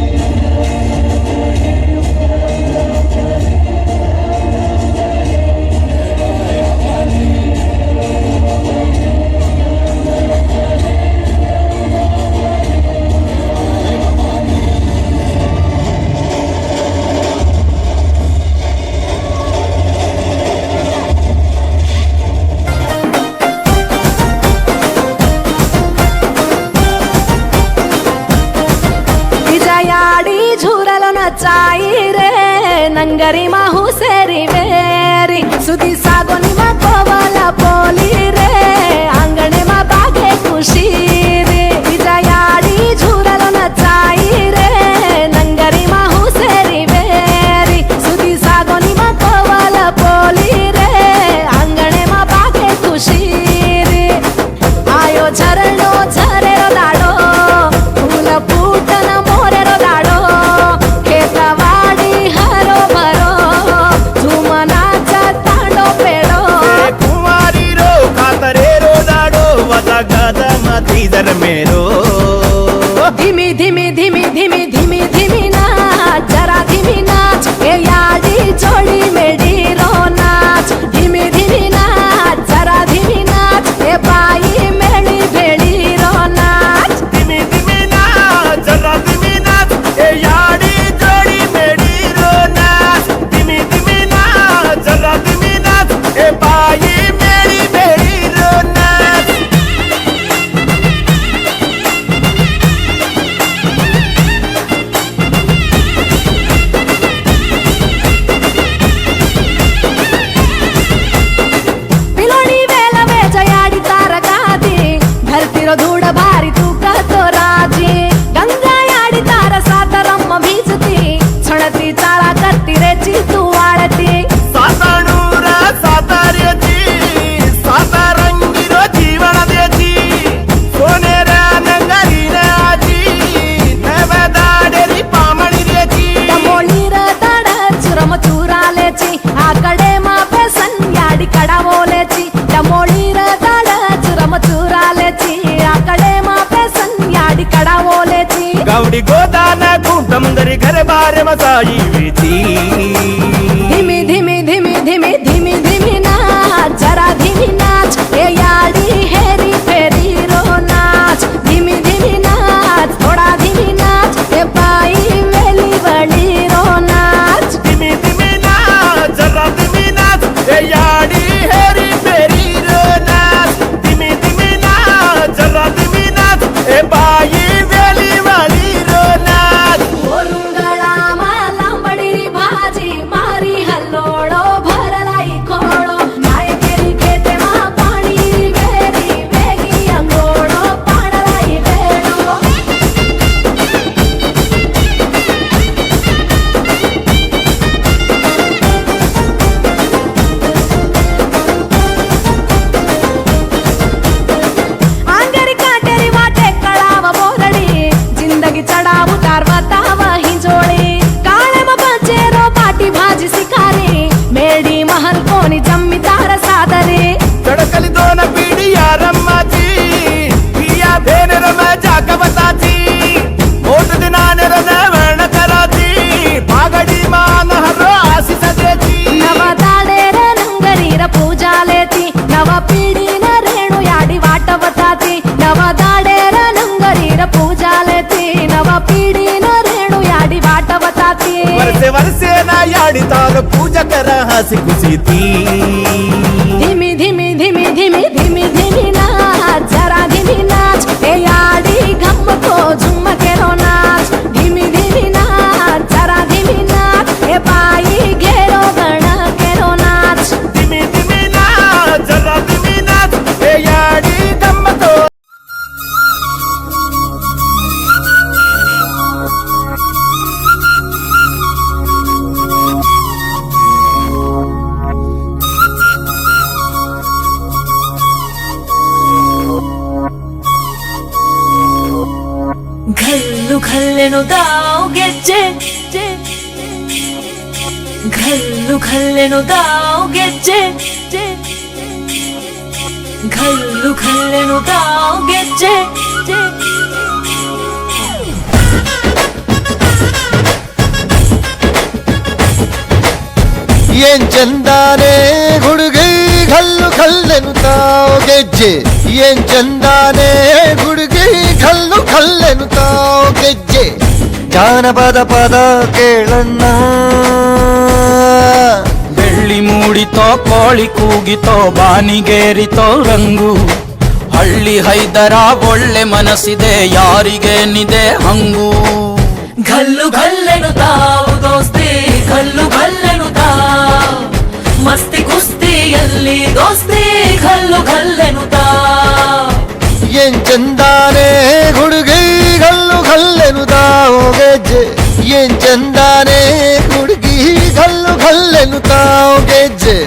ನಂಗರಿ ಮಾಹು ಸೇರಿ ಬೇರಿ ಸುದಿ ಸಾಗೋ ನಿಮ್ಮ ಕೋವಲ ಪೋಲಿ ರೇ ಅಂಗಣೆ ಮಾ ಬಾಗೆ ಖುಷಿ ರೇ ವಿಜಯಾಡಿ ಝೂರಲು ನಚಾಯಿ ರೇ ನಂಗರಿ ಮಾಹು ಸೇರಿ ಬೇರಿ ಸುದಿ ಸಾಗೋ ನಿಮ್ಮ ಕೋವಲ ಪೋಲಿ ರೇ ಅಂಗಣೆ ಮಾ ಬಾಗೆ ಖುಷಿ ರೇ आयो झरणो झरेरो दाडो फूल फूटन मोरेरो दाडो खेतवाडी हरो भरो झुमनाच तांडो पेडो कुमारी रो खातरे रो दाडो वजा गादा माती जर मेरो धीमी धीमी धीमी धीमी धीमी धीमी नाच जरा धीमी नाच ए याडी जोडी मेडी रो नाच धीमी धीमी नाच जरा धीमी नाच ए बाई मेडी भेडी रो नाच दिमी दिमी नाच जरा दिमी नाच ए याडी जोडी मेडी रो नाच दिमी दिमी नाच जरा दिमी नाच ए बाई मेडी मेडी रो नाच पिलोणी वेला वेजयाडी तारगादी धरतीरो धूड भारी तूका तो राजी गंगा याडी तार सातरम्म भीजती छणती चाळा करती रेची तू वाळती साताणूर सातार्याची सातारंगीरो जीवनद्याची सोनेऱ्या नंगारीने आजी नवदाडेरी पामणीऱ्याची डमोळीर तड चुरम चुरालेची आकडे मापे सन्याडी कडावोलेची डमोळीर तड चुरम चुरालेची आकडे मापे सन्याडी कडावोलेची गावडी गोदान कुटुंबरी घर बारे मसाई वेची धीमी धीमी धीमी धीमी धीमी धीमी नाच जरा धीमी नाच ए याडी हेरी फेरी रो नाच धीमी धीमी नाच थोडा धीमी नाच ए बाई वेली वळी रो नाच दिमी दिमी नाच जरा दिमी नाच ए याडी हेरी फेरी रो नाच दिमी दिमी नाच जरा दिमी नाच ए बाई वेली वाली रो नाच ओरुंगळा माला बडीरी भाजी मारी हल्लोडो भरलाई खोडो माय केरी खेते मा पाणी वेरी वेगी अंगोडो पाडलाई वेडो अंगरी काटेरी वाटे कळाव बोरडी जिंदगी चढाव तारवताव हिंजोळी काळे म बचेरो पाटी भाजी सिखारी मेडी महल कोणी जम्मीदार सादरी तडकली दोन पिढी यारम्माची पिया भेनेर माझ्या कवताची मोठ दिनानेर नवर्ण कराची बागडी मान हरो आशिष द्याची नव दाडेर नंगरीर पूजालेती नव पिढीन रेणू याडी वाटवताती नव दाडेर नंगरीर पूजालेती नव पिढीन रेणू याडी वाटवताती वर्षे वर्षे ना याडी तार पूजा कर हसी खुशीती धीमी धीमी धीमी धीमी धीमी धीमी नाच जरा धीमी नाच ए याडी गम्मतो झुम्म केरो नाच धीमी धीमी नाच जरा धीमी नाच ए बाई घेरो गण केरो नाच दिमी दिमी नाच जरा दिमी नाच ए याडी गम्मतो घल्लू घल्लेनो दाव ಗೆಜ್ಜೆ घल्लू घल्लेनो दाव ಗೆಜ್ಜೆ घल्लू घल्लेनो दाव ಗೆಜ್ಜೆ ಏನ್ ಚಂದಾನೆ ಹುಡುಗಿ ಕಲ್ಲು ಕಲ್ಲೆನು ತಾವು ಗೆಜ್ಜೆ ಏನ್ ಚಂದಾನೆ ಹುಡುಗಿ ಕಲ್ಲು ಕಲ್ಲೆನು ತಾವು ಗೆಜ್ಜೆ ಜಾನಪದ ಪದ ಕೇಳಣ್ಣ ಬೆಳ್ಳಿ ಮೂಡಿತೋ ಕೋಳಿ ಕೂಗಿತೋ ಬಾನಿಗೇರಿತೋ ರಂಗು ಹಳ್ಳಿ ಹೈದರ ಒಳ್ಳೆ ಮನಸ್ಸಿದೆ ಯಾರಿಗೇನಿದೆ ಹಂಗು घल्लू घल्लेनु ताव दोस्ती ಗಲ್ಲು ಗಲ್ಲೆನುತ ಮಸ್ತಿ ಕುಸ್ತಿಯಲ್ಲಿ ದೋಸ್ತಿ ಗಲ್ಲು ಗಲ್ಲೆನುತ ಏನ್ ಚಂದಾನೆ ಹುಡುಗಿ ಗಲ್ಲು ಗಲ್ಲೆನುತಾವು ಗೆಜ್ಜೆ ಏನ್ ಚಂದಾನೆ ಹುಡುಗಿ ಗಲ್ಲು ಗಲ್ಲೆನುತಾವು ಗೆಜ್ಜೆ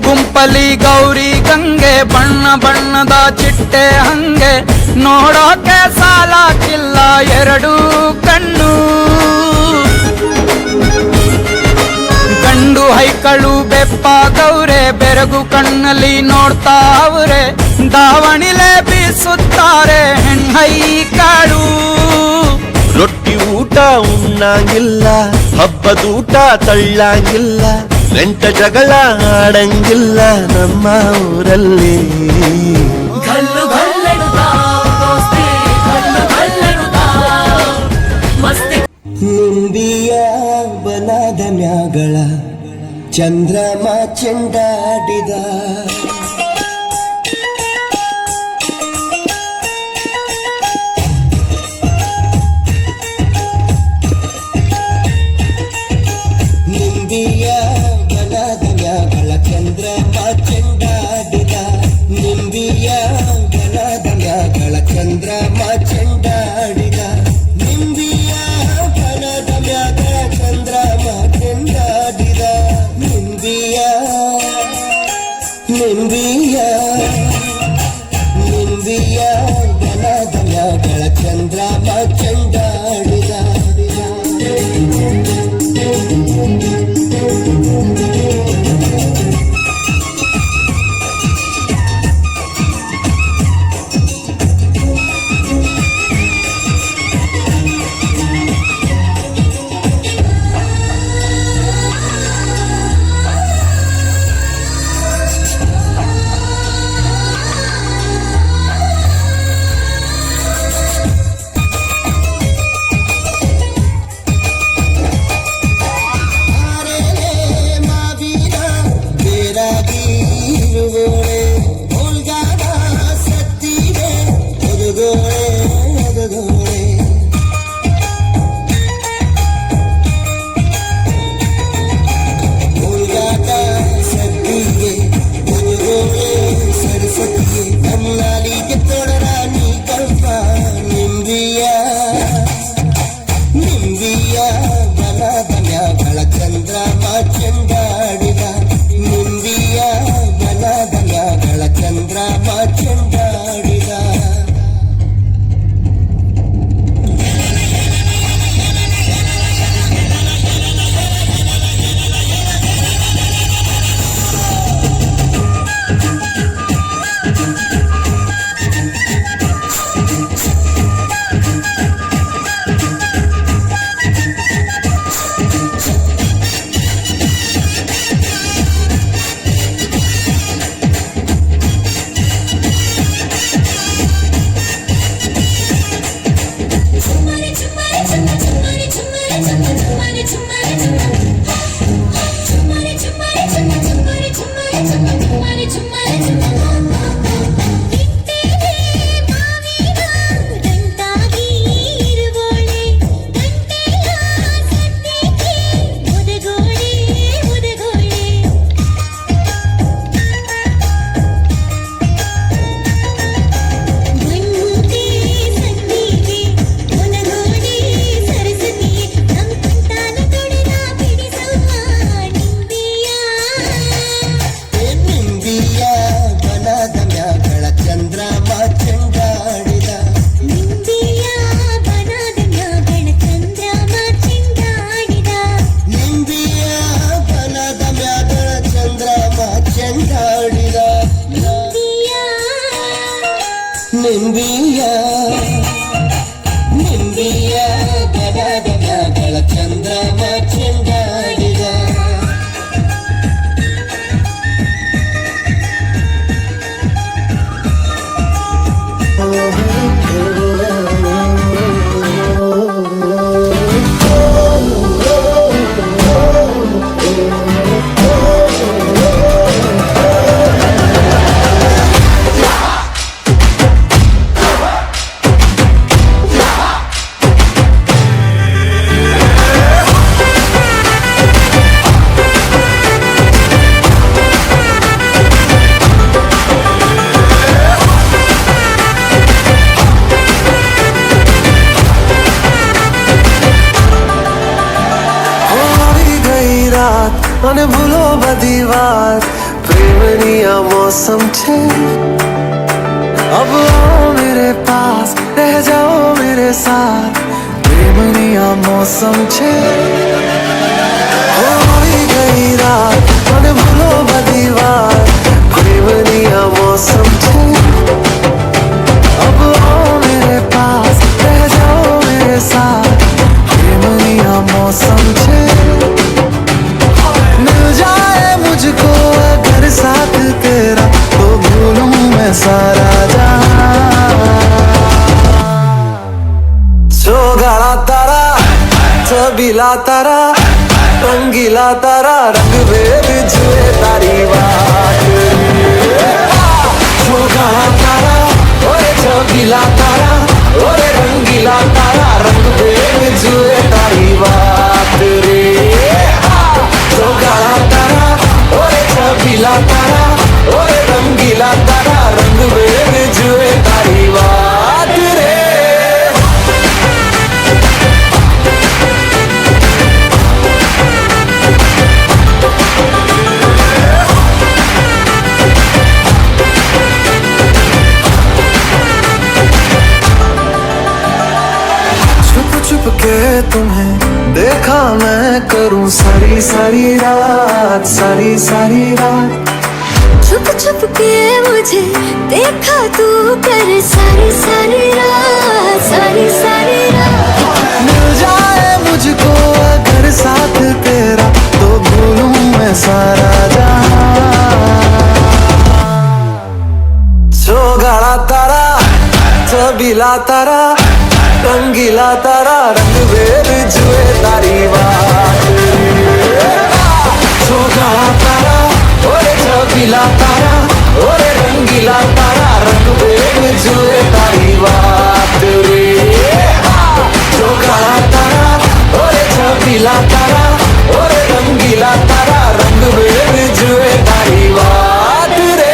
ಗುಂಪಲಿ ಗೌರಿ ಗಂಗೆ ಬಣ್ಣ ಬಣ್ಣದ ಚಿಟ್ಟೆ ಹಂಗೆ ನೋಡೋಕೆ ಸಾಲಾಕಿಲ್ಲ ಎರಡು ಕಣ್ಣು ಗಂಡು ಹೈಕಳು ಬೆಪ್ಪಾಗವ್ರೆ ಬೆರಗು ಕಣ್ಣಲ್ಲಿ ನೋಡ್ತಾ ಅವ್ರೆ ದಾವಣಿಲೆ ಬೀಸುತ್ತಾರೆ ಹೆಣ್ಣೈಕಳು ರೊಟ್ಟಿ ಊಟ ಉಣ್ಣಂಗಿಲ್ಲ ಹಬ್ಬದೂಟ ತಳ್ಳಂಗಿಲ್ಲ ನೆಂಟ ಜಗಳ ಆಡಂಗಿಲ್ಲ ನಮ್ಮ ಊರಲ್ಲಿ ಗಲ್ಲು ಗಲ್ಲೆನುತ ದೋಸ್ತಿ ಗಲ್ಲು ಗಲ್ಲೆನುತ ಮಸ್ತಿ ನಿಂಬಿಯ ಬನದ ಮ್ಯಾಗಳ ಚಂದ್ರಮ ಚೆಂಡಾಡಿದ ನಿಂಬಿಯ ಬನದ ಮ್ಯಾಗಳ ಚಂದ್ರಮ ಚೆಂಡಾಡಿದ ನಿಂಬಿಯ ಬನದ ಮ್ಯಾಗಳ ಚಂದ್ರಮ ಚೆಂಡಾಡಿದ ನಿಂಬಿಯ ಬನದ ಮ್ಯಾಗಳ ಚಂದ್ರಮ ಚೆಂಡಾಡಿದ ನಿಂಬಿಯ ನಿಂಬಿಯ ನಿಂಬಿಯ ಬನದ ಮ್ಯಾಗಳ ಚಂದ್ರಮ ಚೆಂಡಾಡಿದ ಚಂದ್ರಮ ಚೆಂಡಾಡಿದ ನಿಂಬಿಯ ಬನದ ನಿಂಬಿಯ ನಿಂಬಿಯ ಗಡಗಡಗಳ ಚಂದ್ರಮ ಚೆಂಡಾಡಿದ મને ભૂલો બધી વાત પ્રેમની આ મૌસમ છે अब आओ मेरे पास रह जाओ मेरे साथ प्रेमनी आ मौसम छे होई गई रात મને ભૂલો બધી વાત પ્રેમની આ मौसम छे अब आओ मेरे पास रह जाओ मेरे साथ प्रेमनी आ मौसम छे मिल जाए मुझको अगर साथ तेरा तो भूलूं मैं सारा गाड़ा तारा छबीला तारा रंगीला तारा रंग वेद जुए तारी बात गाड़ा तारा ओरे छबीला तारा ओरे रंगीला तारा रंग वेद जुए तारी बात रे गाड़ा तारा ओरे छबीला तारा ओरे रंगीला तारा रंग वेद जुए तारी बात रे छुप के तुम्हें देखा मैं करूं सारी सारी रात सारी सारी रात छुप छुप के मुझे देखा तू कर सारी सारी रात मिल जाए मुझको अगर साथ तेरा तो भूलूं मैं सारा जो गाड़ा तारा छबीला तारा रंगीला तारा रंग वेद जुए तारी बात जो गाड़ा तारा ओरे छबीला तारा ओरे रंगीला तारा रंग वेद जुए तारी बात रे जो गाड़ा तारा ओरे छबीला तारा ओरे रंगीला तारा रंग वेद जुए तारी बात रे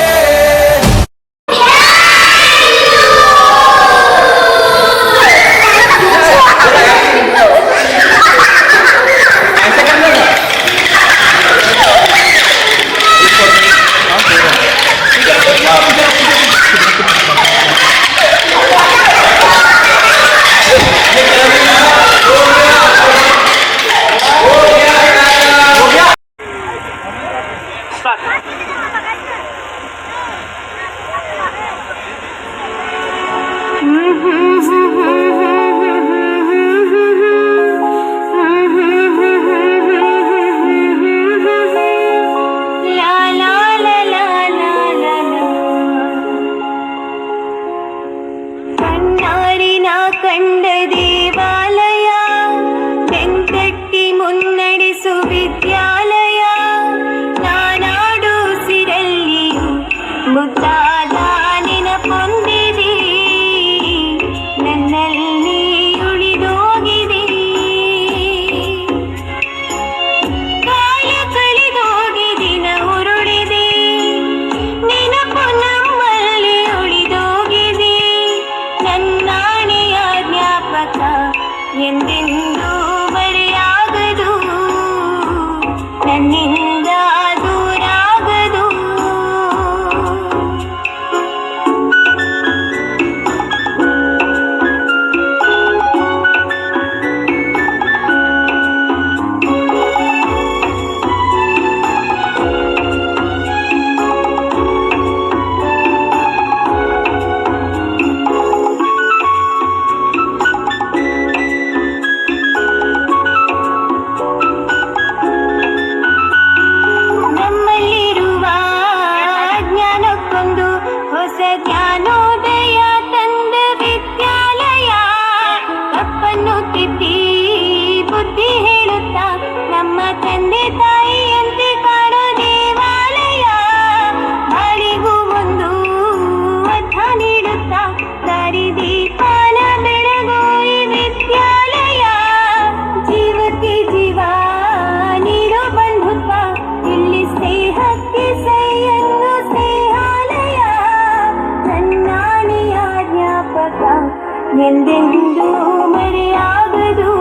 ಎಂದೆಂದೂ ಮರೆಯಾಗದು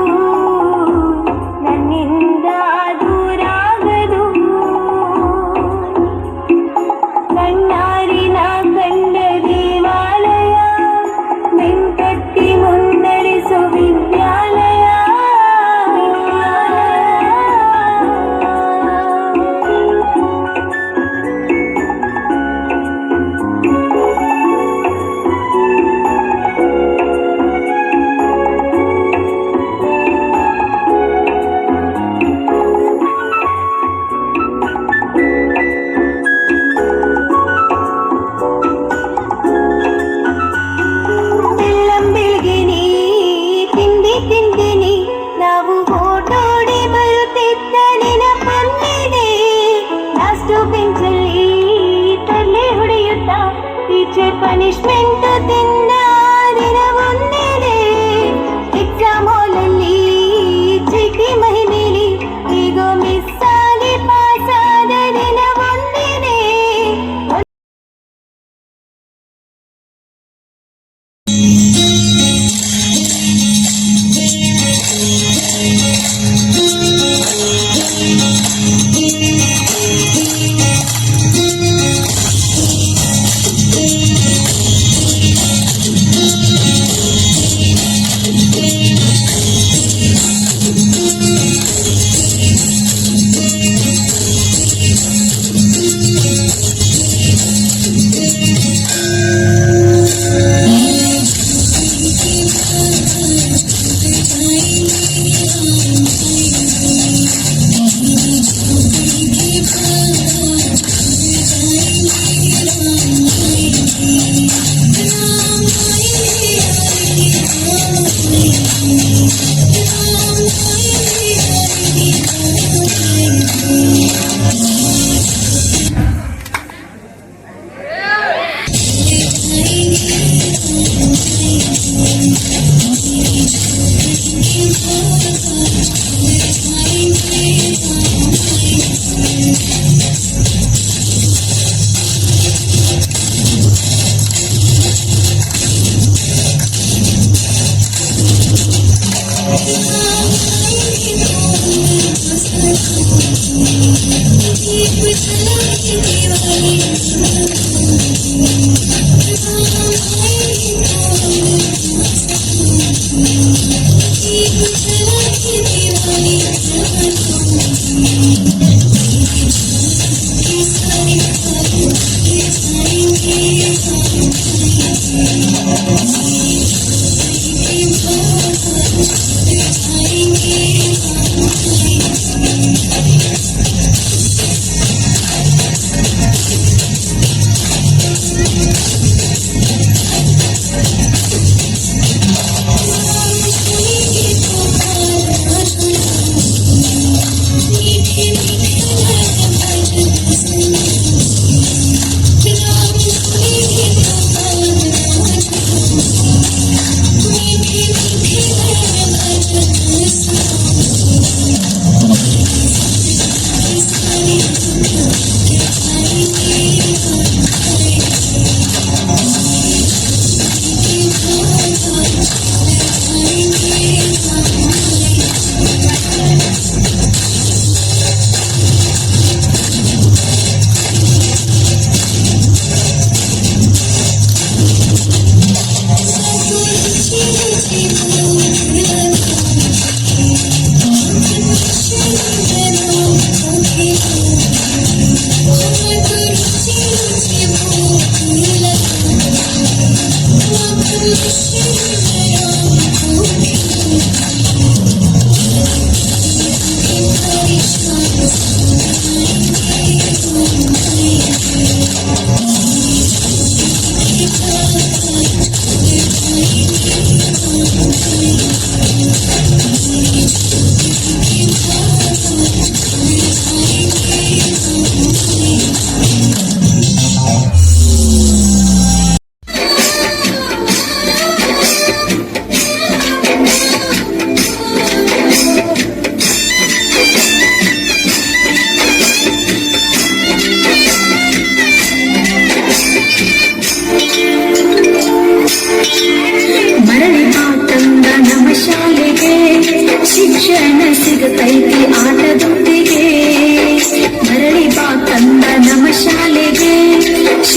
ನನ್ನಿಂದ ದೂರಾಗದು ಕಣ್ಣಾರಿನ ಕಂಡ ದೇವಾಲಯ ಬೆಂಕಟ್ಟಿ ಮುನ್ನಡೆಸೋ ವಿದ್ಯಾಲಯ ಬೆಳ್ಳಂಬೆಳಗಿನಿ ತಿಂಡಿ ತಿಂದಿನಿ ನಾವು ಓಡೋಡಿ ಬರುತ್ತಿದ್ದ ನೆನಪೊಂದಿದೆ ಲಾಸ್ಟು ಬೆಂಚಲ್ಲಿ ತಲೆ ಹೊಡೆಯುತ್ತ ಟೀಚರ್ ಪನಿಷ್ಮೆಂಟ್ ತಿಂದ ದಿನವೊಂದಿದೆ ಎಕ್ಸಾಮ್ ಹಾಲಲ್ಲಿ ಚೀಟಿ ಮಹಿಮೇಲಿ ಈಗ ಮಿಸ್ ಆಗಿ ಪಾಸ್ ಆದ ದಿನವೊಂದಿದೆ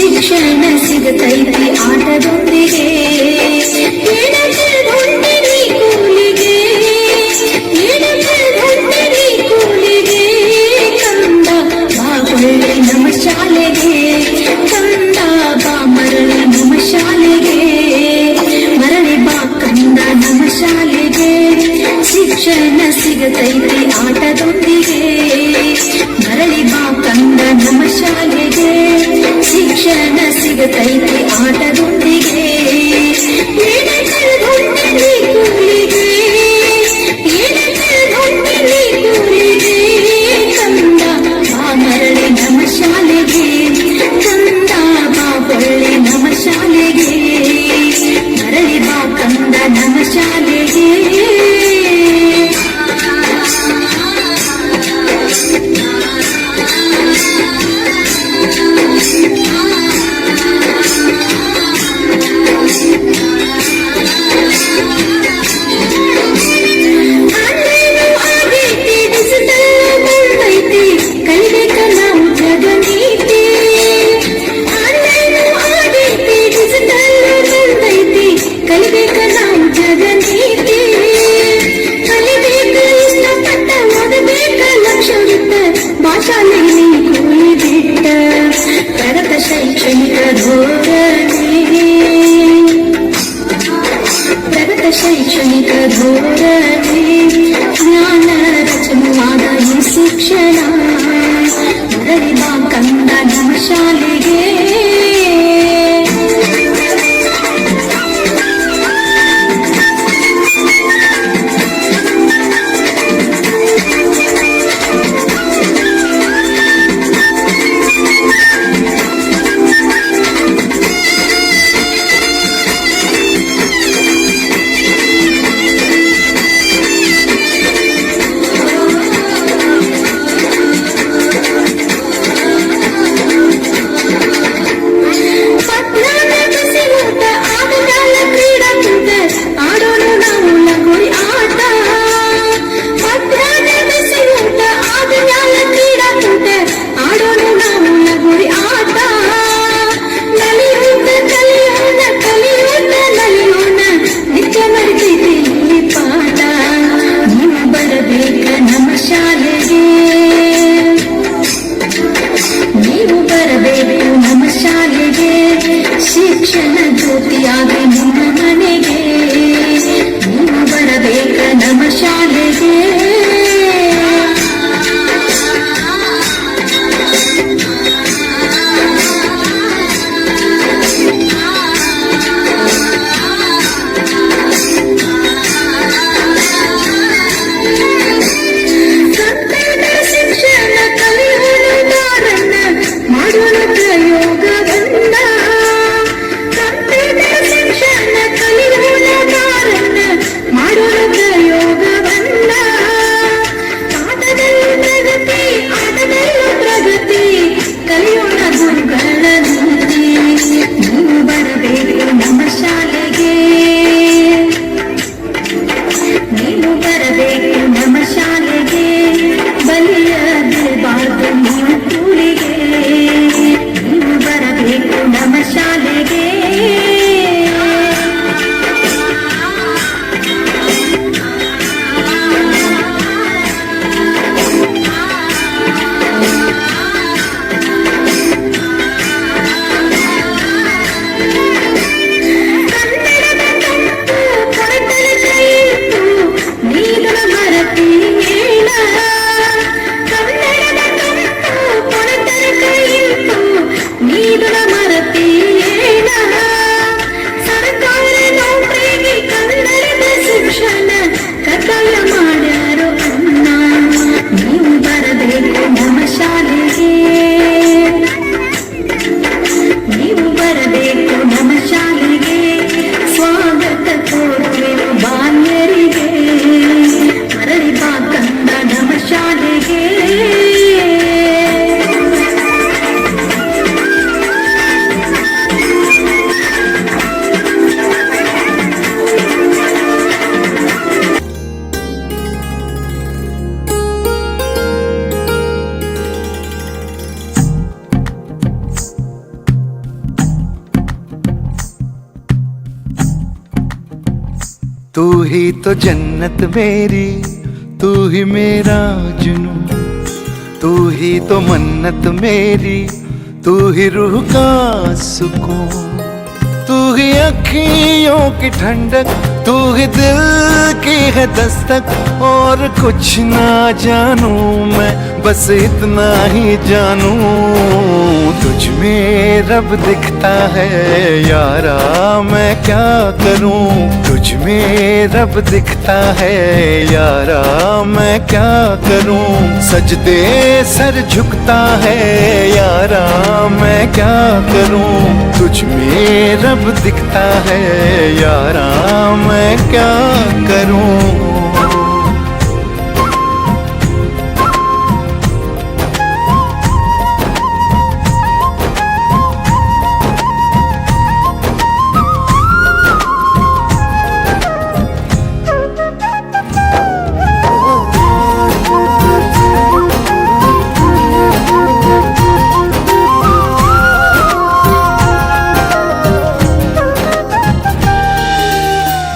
ಶಿಕ್ಷಣ ಸಿಗತೈತಿ ಆಟದೊಂದಿಗೆ ಎಡಕಲ್ಗೊಂಡಿರಿ ಕೂಲಿಗೆ ಎಡಕಲ್ಗೊಂಡಿರಿ ಕೂಲಿಗೆ ಕಂದ ಬಾ ಹೊಳ್ಳಿ ನಮ್ಮ ಶಾಲೆಗೆ ಕಂದ ಬಾ ಮರಳಿ ನಮ್ಮ ಶಾಲೆಗೆ ಮರಳಿ ಬಾ ಕಂದ ನಮ್ಮ ಶಾಲೆಗೆ ಶಿಕ್ಷಣ ಸಿಗತೈತಿ ಆಟದೊಂದಿಗೆ ಮರಳಿ ಬಾ ಕಂದ ನಮ್ಮ ಶಾಲೆಗೆ ಶಿಕ್ಷಣ ಸಿಗತೈತಿ ಆಟದೊಂದಿಗೆ ಎಡಕಲ್ಗೊಂಡಿರಿ ಕೂಲಿಗೆ ಎಡಕಲ್ಗೊಂಡಿರಿ ಕೂಲಿಗೆ ಕಂದ ಬಾ ಮರಳಿ ನಮ್ಮ ಶಾಲೆಗೆ ಕಂದ ಬಾ ಹೊಳ್ಳಿ ನಮ್ಮ ಶಾಲೆಗೆ ಮರಳಿ ಬಾ ಕಂದ ನಮ್ಮ ಶಾಲೆಗೆ ಶೈಕ್ಷಣಿಕ ಧೋರಣೆ ಜ್ಞಾನ ರಚನೆಯಾದ ಈ ಶಿಕ್ಷಣ ಮರಳಿ ಬಾ ಕಂದ ನಮ್ಮ ಶಾಲೆಗೆ ಶಿಕ್ಷಣ ಜ್ಯೋತಿಯಾಗಿ ನಿಮ್ಮ ಮನೆಗೆ ನೀವು ಬರಬೇಕ ನಮ್ಮ ಶಾಲೆಗೆ ಶಿಕ್ಷಣ ಕಲಿಯುವುದಾರನ್ನ ಮಾಡೋಣ ಪ್ರಯೋಗವನ್ನ ಶಿಕ್ಷಣ ಕಲಿಯುವುದಾರನ್ನ ಮಾಡೋಣ ಪ್ರಯೋಗವನ್ನ ಆಟದಲ್ಲೂ ಪ್ರಗತಿ ಆಟದಲ್ಲೂ ಪ್ರಗತಿ ಕಲಿಯೋಣ ಗುರುಗಳ ನೀತಿ ನೀವು ಬರಬೇಕು ನಮ್ಮ ಶಾಲೆಗೆ ನೀವು ಬರಬೇಕು ನಮ್ಮ ಶಾಲೆಗೆ ಬಲಿಯ ಬೀಳಬಾರ್ದು ನೀವು ಕೂಲಿಗೆ ನೀವು ಬರಬೇಕು ನಮ್ಮ ಶಾಲೆಗೆ तू ही तो जन्नत मेरी, तू ही मेरा जुनून, तू ही तो मन्नत मेरी, तू ही रूह का सुकून, तू ही अखियों की ठंडक, तू ही दिल की है दस्तक। और कुछ ना जानूं मैं, बस इतना ही जानूं, तुझ में रब दिखता है यारा, मैं क्या करूं। तुझ में रब दिखता है यारा, मैं क्या करूं। सजदे सर झुकता है यारा, मैं क्या करूं। तुझ में रब दिखता है यारा, मैं क्या करूं।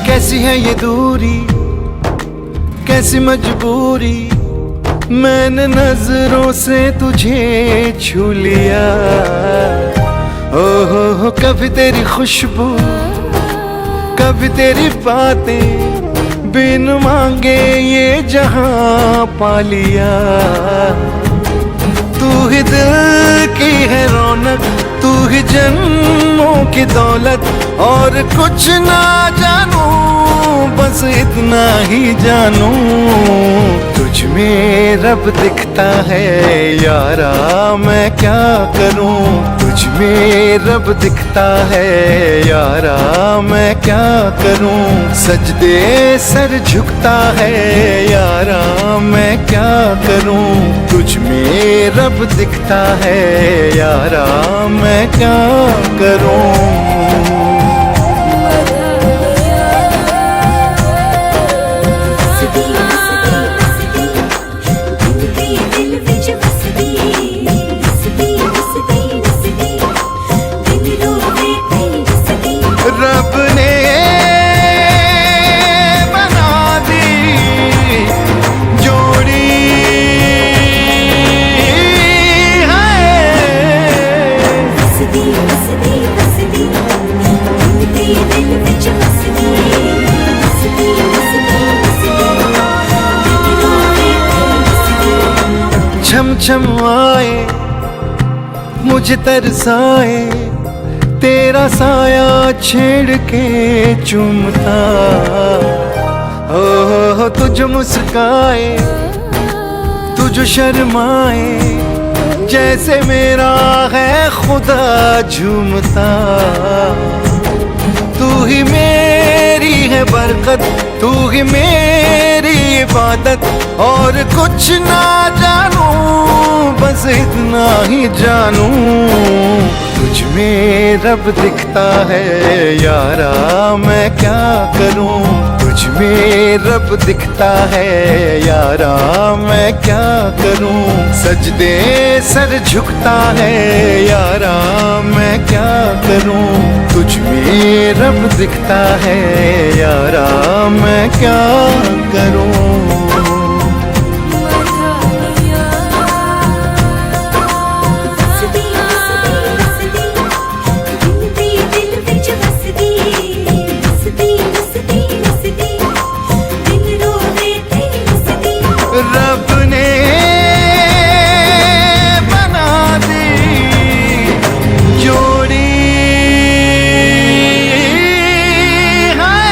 कैसी है ये दूरी, कैसी मजबूरी, मैंने नजरों से तुझे छू लिया। ओहो कभी तेरी खुशबू, कभी तेरी बातें, बिन मांगे ये जहां पा लिया। तू ही दिल की है रौनक, तू ही जन्मों की दौलत। और कुछ ना जानूं, बस इतना ही जानूं, तुझ में रब दिखता है यारा, मैं क्या करूं। तुझ में रब दिखता है यारा, मैं क्या करूं। सजदे सर झुकता है यारा, मैं क्या करूं। तुझ में रब दिखता है यारा, मैं क्या करूं। रब ने बना दी जोड़ी छम छम आए मुझे तरसाए, तेरा साया छेड़ के चूमता। हो तुझ मुस्काए, तुझ शर्माए, जैसे मेरा है खुदा झूमता। तू ही मेरी है बरकत, तू ही मेरी इबादत। और कुछ ना जानूं, बस इतना ही जानूं, तुझ में रब दिखता है यारा, मैं क्या करूं। तुझ में रब दिखता है यारा, मैं क्या करूं। सजदे सर झुकता है यारा, मैं क्या करूं। तुझ में रब दिखता है यारा, मैं क्या करूं। रब ने बना दी जोड़ी है।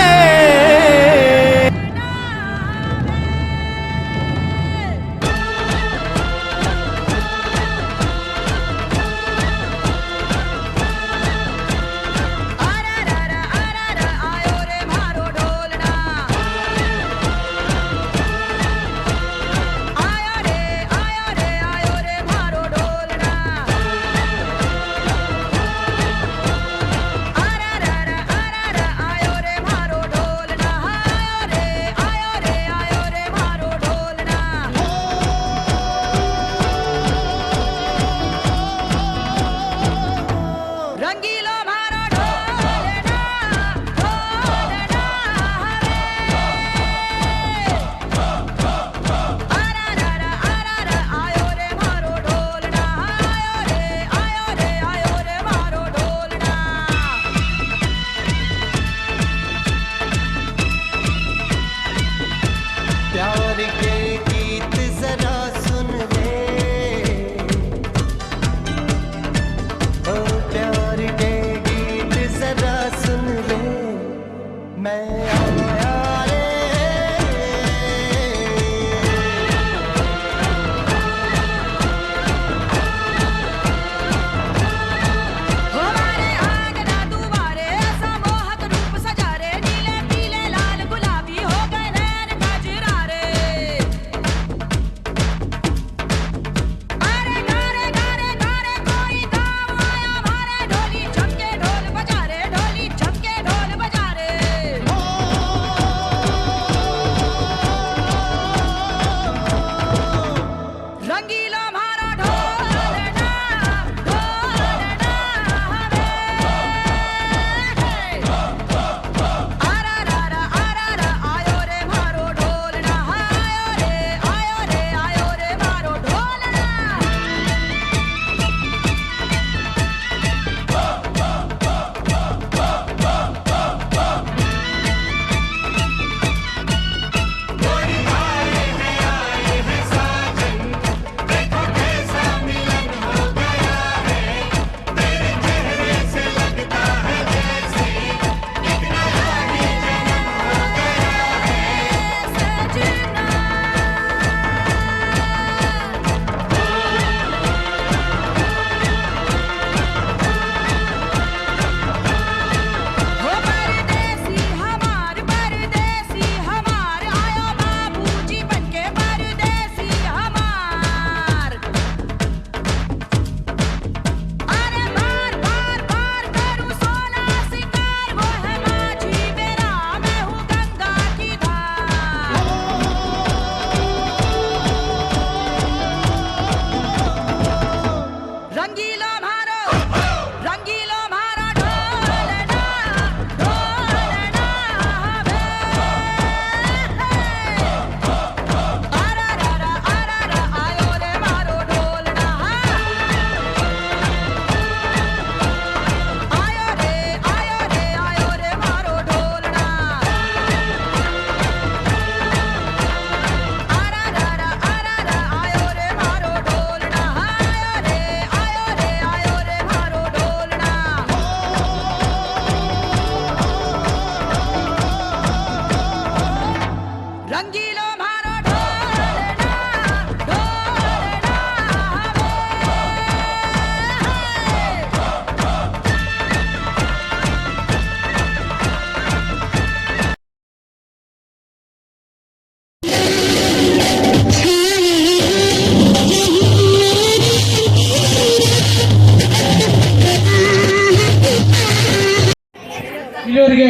ಇಲ್ಲಿವರೆಗೆ